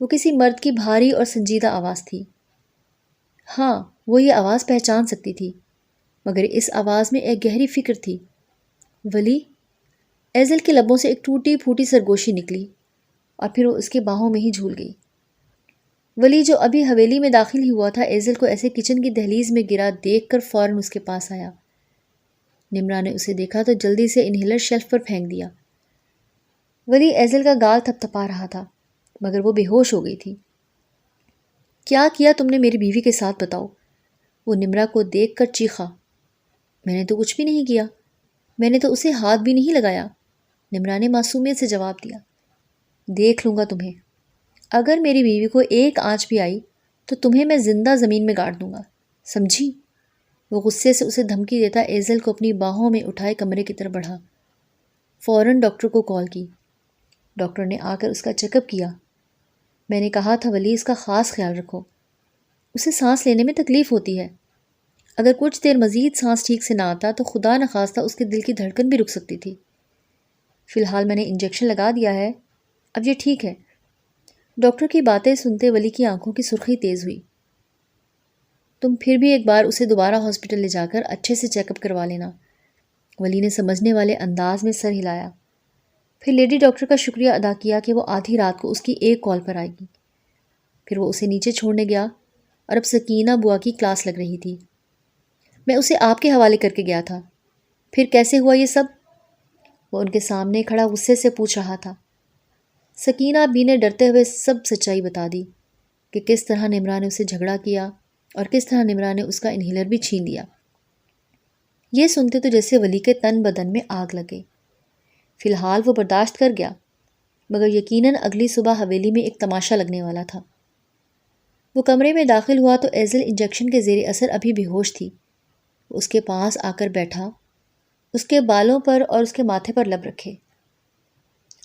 S1: وہ کسی مرد کی بھاری اور سنجیدہ آواز تھی۔ ہاں، وہ یہ آواز پہچان سکتی تھی مگر اس آواز میں ایک گہری فکر تھی۔ ولی؟ ایزل کے لبوں سے ایک ٹوٹی پھوٹی سرگوشی نکلی اور پھر وہ اس کے باہوں میں ہی جھول گئی۔ ولی جو ابھی حویلی میں داخل ہی ہوا تھا ایزل کو ایسے کچن کی دہلیز میں گرا دیکھ کر فوراً اس کے پاس آیا۔ نمرا نے اسے دیکھا تو جلدی سے انہیلر شیلف پر پھینک دیا۔ ولی ایزل کا گال تھپ تھپا رہا تھا مگر وہ بے ہوش ہو گئی تھی۔ کیا کیا تم نے میری بیوی کے ساتھ بتاؤ؟ وہ نمرا کو دیکھ کر چیخا۔ میں نے تو کچھ بھی نہیں کیا، میں نے تو اسے ہاتھ بھی نہیں لگایا، نمرا نے معصومیت سے جواب دیا۔ دیکھ لوں گا تمہیں، اگر میری بیوی کو ایک آنچ بھی آئی تو تمہیں میں زندہ زمین میں گاڑ دوں گا، سمجھی؟ وہ غصے سے اسے دھمکی دیتا ایزل کو اپنی باہوں میں اٹھائے کمرے کی طرف بڑھا۔ فوراً ڈاکٹر کو کال کی۔ ڈاکٹر نے آ کر اس کا چیک اپ کیا۔ میں نے کہا تھا ولی اس کا خاص خیال رکھو، اسے سانس لینے میں تکلیف ہوتی ہے، اگر کچھ دیر مزید سانس ٹھیک سے نہ آتا تو خدا نخواستہ اس کے دل کی دھڑکن بھی رک سکتی تھی۔ فی الحال میں نے انجیکشن لگا دیا ہے، اب یہ ٹھیک ہے۔ ڈاکٹر کی باتیں سنتے ولی کی آنکھوں کی سرخی تیز ہوئی۔ تم پھر بھی ایک بار اسے دوبارہ ہاسپٹل لے جا کر اچھے سے چیک اپ کروا لینا۔ ولی نے سمجھنے والے انداز میں سر ہلایا، پھر لیڈی ڈاکٹر کا شکریہ ادا کیا کہ وہ آدھی رات کو اس کی ایک کال پر آئے گی۔ پھر وہ اسے نیچے چھوڑنے گیا اور اب سکینہ بوا کی کلاس لگ رہی تھی۔ میں اسے آپ کے حوالے کر کے گیا تھا۔ پھر کیسے ہوا یہ سب؟ وہ ان کے سامنے کھڑا غصے سے پوچھ رہا تھا۔ سکینہ بی نے ڈرتے ہوئے سب سچائی بتا دی کہ کس طرح نمرا نے اسے جھگڑا کیا اور کس طرح نمرا نے اس کا انہیلر بھی چھین لیا۔ یہ سنتے تو جیسے ولی کے تن بدن میں آگ لگے۔ فی الحال وہ برداشت کر گیا، مگر یقیناً اگلی صبح حویلی میں ایک تماشا لگنے والا تھا۔ وہ کمرے میں داخل ہوا تو ایزل انجیکشن کے زیر اثر ابھی بے ہوش تھی۔ وہ اس کے پاس آ کر بیٹھا، اس کے بالوں پر اور اس کے ماتھے پر لب رکھے۔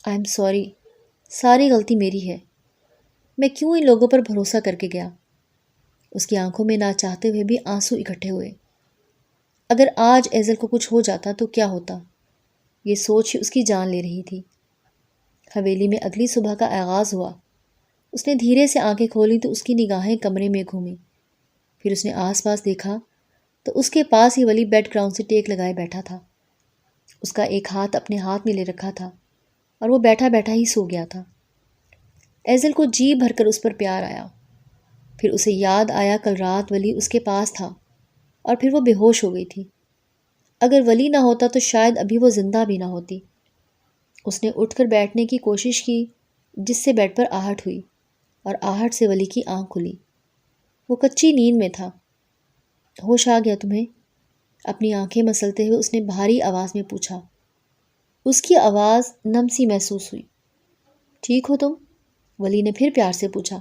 S1: آئی ایم سوری، ساری غلطی میری ہے۔ میں کیوں ان لوگوں پر بھروسہ کر کے گیا؟ اس کی آنکھوں میں نہ چاہتے ہوئے بھی آنسو اکٹھے ہوئے۔ اگر آج ایزل کو کچھ ہو جاتا تو کیا ہوتا؟ یہ سوچ ہی اس کی جان لے رہی تھی۔ حویلی میں اگلی صبح کا آغاز ہوا۔ اس نے دھیرے سے آنکھیں کھولیں تو اس کی نگاہیں کمرے میں گھومیں۔ پھر اس نے آس پاس دیکھا تو اس کے پاس ہی ولی بیڈ گراؤنڈ سے ٹیک لگائے بیٹھا تھا۔ اس کا ایک ہاتھ اپنے ہاتھ میں لے رکھا تھا اور وہ بیٹھا بیٹھا ہی سو گیا تھا۔ ایزل کو جی بھر کر اس پر پیار آیا۔ پھر اسے یاد آیا کل رات ولی اس کے پاس تھا اور پھر وہ بے ہوش ہو گئی تھی۔ اگر ولی نہ ہوتا تو شاید ابھی وہ زندہ بھی نہ ہوتی۔ اس نے اٹھ کر بیٹھنے کی کوشش کی، جس سے بیڈ پر آہٹ ہوئی اور آہٹ سے ولی کی آنکھ کھلی۔ وہ کچی نیند میں تھا۔ ہوش آ گیا تمہیں؟ اپنی آنکھیں مسلتے ہوئے اس نے بھاری آواز میں پوچھا۔ اس کی آواز نم سی محسوس ہوئی۔ ٹھیک ہو تم؟ ولی نے پھر پیار سے پوچھا۔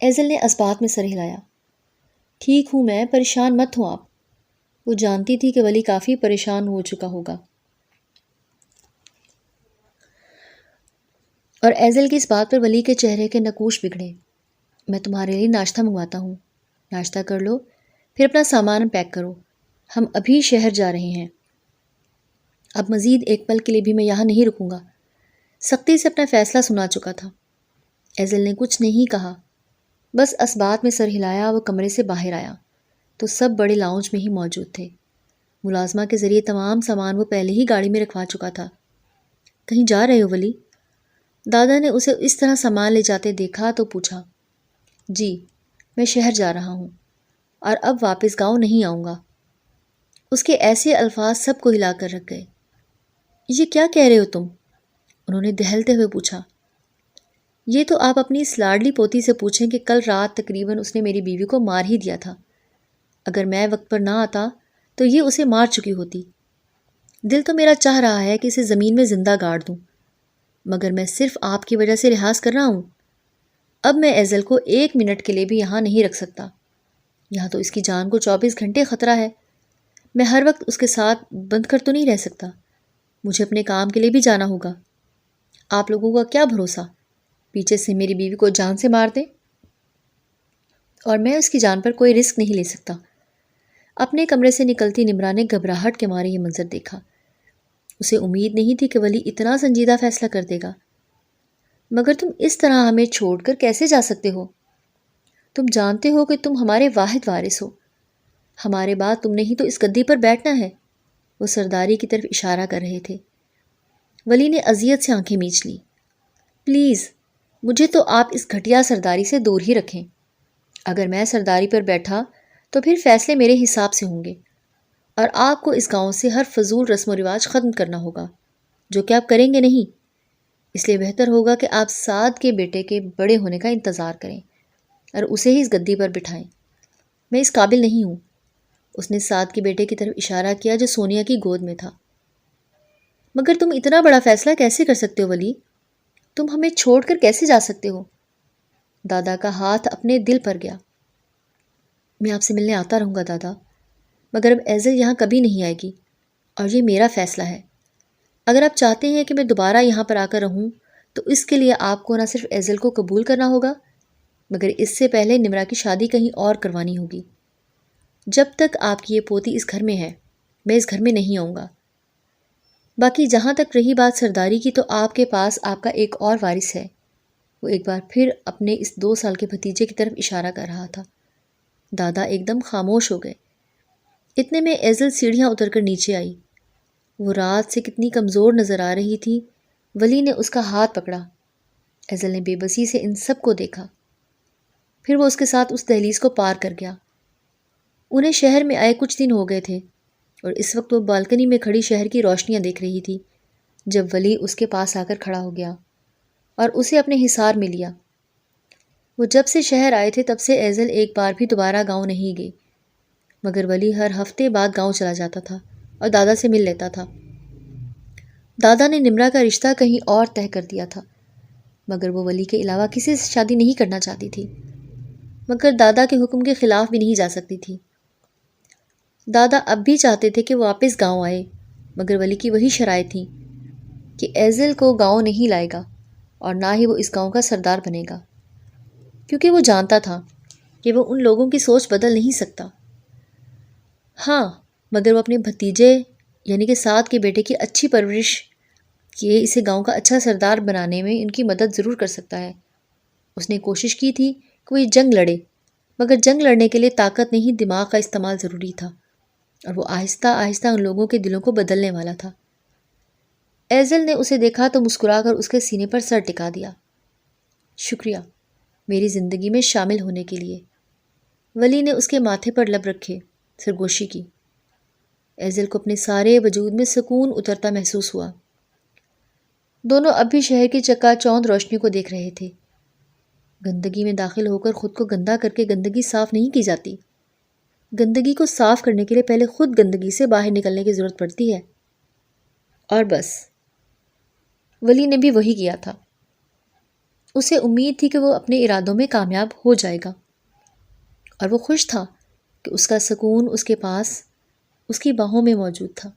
S1: ایزل نے اسبات میں سر ہلایا۔ ٹھیک ہوں میں، پریشان مت ہوں آپ۔ وہ جانتی تھی کہ ولی کافی پریشان ہو چکا ہوگا، اور ایزل کی اس بات پر ولی کے چہرے کے نقوش بگڑے۔ میں تمہارے لیے ناشتہ منگواتا ہوں، ناشتہ کر لو، پھر اپنا سامان پیک کرو، ہم ابھی شہر جا رہے ہیں۔ اب مزید ایک پل کے لیے بھی میں یہاں نہیں رکوں گا۔ سختی سے اپنا فیصلہ سنا چکا تھا۔ ایزل نے کچھ نہیں کہا، بس اسبات میں سر ہلایا۔ وہ کمرے سے باہر آیا تو سب بڑے لاؤنج میں ہی موجود تھے۔ ملازمہ کے ذریعے تمام سامان وہ پہلے ہی گاڑی میں رکھوا چکا تھا۔ کہیں جا رہے ہو ولی؟ دادا نے اسے اس طرح سامان لے جاتے دیکھا تو پوچھا۔ جی، میں شہر جا رہا ہوں اور اب واپس گاؤں نہیں آؤں گا۔ اس کے ایسے الفاظ سب کو ہلا کر رکھ گئے۔ یہ کیا کہہ رہے ہو تم؟ انہوں نے دہلتے ہوئے پوچھا۔ یہ تو آپ اپنی اس لاڈلی پوتی سے پوچھیں کہ کل رات تقریباً اس نے میری بیوی کو مار ہی دیا تھا۔ اگر میں وقت پر نہ آتا تو یہ اسے مار چکی ہوتی۔ دل تو میرا چاہ رہا ہے کہ اسے زمین میں زندہ گاڑ دوں، مگر میں صرف آپ کی وجہ سے لحاظ کر رہا ہوں۔ اب میں ایزل کو 1 منٹ کے لیے بھی یہاں نہیں رکھ سکتا۔ یہاں تو اس کی جان کو 24 گھنٹے خطرہ ہے۔ میں ہر وقت اس کے ساتھ بندھ کر تو نہیں رہ سکتا۔ مجھے اپنے کام کے لیے بھی جانا ہوگا۔ آپ لوگوں کا کیا بھروسہ پیچھے سے میری بیوی کو جان سے مار دیں؟ اور میں اس کی جان پر کوئی رسک نہیں لے سکتا۔ اپنے کمرے سے نکلتی نمرا نے گھبراہٹ کے مارے یہ منظر دیکھا۔ اسے امید نہیں تھی کہ ولی اتنا سنجیدہ فیصلہ کر دے گا۔ مگر تم اس طرح ہمیں چھوڑ کر کیسے جا سکتے ہو؟ تم جانتے ہو کہ تم ہمارے واحد وارث ہو۔ ہمارے بعد تم نے ہی تو اس گدی پر بیٹھنا ہے۔ وہ سرداری کی طرف اشارہ کر رہے تھے۔ ولی نے اذیت سے آنکھیں میچ لی۔ پلیز، مجھے تو آپ اس گھٹیا سرداری سے دور ہی رکھیں۔ اگر میں سرداری پر بیٹھا تو پھر فیصلے میرے حساب سے ہوں گے، اور آپ کو اس گاؤں سے ہر فضول رسم و رواج ختم کرنا ہوگا، جو کہ آپ کریں گے نہیں۔ اس لیے بہتر ہوگا کہ آپ سعد کے بیٹے کے بڑے ہونے کا انتظار کریں اور اسے ہی اس گدی پر بٹھائیں۔ میں اس قابل نہیں ہوں۔ اس نے سعد کے بیٹے کی طرف اشارہ کیا جو سونیا کی گود میں تھا۔ مگر تم اتنا بڑا فیصلہ کیسے کر سکتے ہو ولی؟ تم ہمیں چھوڑ کر کیسے جا سکتے ہو؟ دادا کا ہاتھ اپنے دل پر گیا۔ میں آپ سے ملنے آتا رہوں گا دادا، مگر اب ایزل یہاں کبھی نہیں آئے گی، اور یہ میرا فیصلہ ہے۔ اگر آپ چاہتے ہیں کہ میں دوبارہ یہاں پر آ کر رہوں تو اس کے لیے آپ کو نہ صرف ایزل کو قبول کرنا ہوگا، مگر اس سے پہلے نمرا کی شادی کہیں اور کروانی ہوگی۔ جب تک آپ کی یہ پوتی اس گھر میں ہے، میں اس گھر میں نہیں آؤں گا۔ باقی جہاں تک رہی بات سرداری کی، تو آپ کے پاس آپ کا ایک اور وارث ہے، وہ ایک بار پھر اپنے اس 2 سال کے بھتیجے کی طرف اشارہ کر رہا تھا۔ دادا ایک دم خاموش ہو گئے۔ اتنے میں ایزل سیڑھیاں اتر کر نیچے آئی۔ وہ رات سے کتنی کمزور نظر آ رہی تھی۔ ولی نے اس کا ہاتھ پکڑا۔ ایزل نے بے بسی سے ان سب کو دیکھا، پھر وہ اس کے ساتھ اس دہلیز کو پار کر گیا۔ انہیں شہر میں آئے کچھ دن ہو گئے تھے اور اس وقت وہ بالکنی میں کھڑی شہر کی روشنیاں دیکھ رہی تھی جب ولی اس کے پاس آ کر کھڑا ہو گیا اور اسے اپنے حصار میں لیا۔ وہ جب سے شہر آئے تھے تب سے ایزل ایک بار بھی دوبارہ گاؤں نہیں گئی، مگر ولی ہر ہفتے بعد گاؤں چلا جاتا تھا اور دادا سے مل لیتا تھا۔ دادا نے نمرا کا رشتہ کہیں اور طے کر دیا تھا، مگر وہ ولی کے علاوہ کسی سے شادی نہیں کرنا چاہتی تھی، مگر دادا کے حکم کے خلاف بھی نہیں جا سکتی تھی۔ دادا اب بھی چاہتے تھے کہ وہ واپس گاؤں آئے، مگر ولی کی وہی شرائط تھی کہ ایزل کو گاؤں نہیں لائے گا اور نہ ہی وہ اس گاؤں کا سردار بنے گا، کیونکہ وہ جانتا تھا کہ وہ ان لوگوں کی سوچ بدل نہیں سکتا۔ ہاں، مگر وہ اپنے بھتیجے یعنی کہ سعد کے بیٹے کی اچھی پرورش کہ اسے گاؤں کا اچھا سردار بنانے میں ان کی مدد ضرور کر سکتا ہے۔ اس نے کوشش کی تھی کہ وہ یہ جنگ لڑے، مگر جنگ لڑنے کے لیے طاقت نہیں، دماغ کا استعمال ضروری تھا، اور وہ آہستہ آہستہ ان لوگوں کے دلوں کو بدلنے والا تھا۔ ایزل نے اسے دیکھا تو مسکرا کر اس کے سینے پر سر ٹکا دیا۔ شکریہ میری زندگی میں شامل ہونے کے لیے۔ ولی نے اس کے ماتھے پر لب رکھے سرگوشی کی۔ ایزل کو اپنے سارے وجود میں سکون اترتا محسوس ہوا۔ دونوں اب بھی شہر کی چکا چوند روشنی کو دیکھ رہے تھے۔ گندگی میں داخل ہو کر خود کو گندا کر کے گندگی صاف نہیں کی جاتی۔ گندگی کو صاف کرنے کے لیے پہلے خود گندگی سے باہر نکلنے کی ضرورت پڑتی ہے، اور بس ولی نے بھی وہی کیا تھا۔ اسے امید تھی کہ وہ اپنے ارادوں میں کامیاب ہو جائے گا، اور وہ خوش تھا کہ اس کا سکون اس کے پاس اس کی باہوں میں موجود تھا۔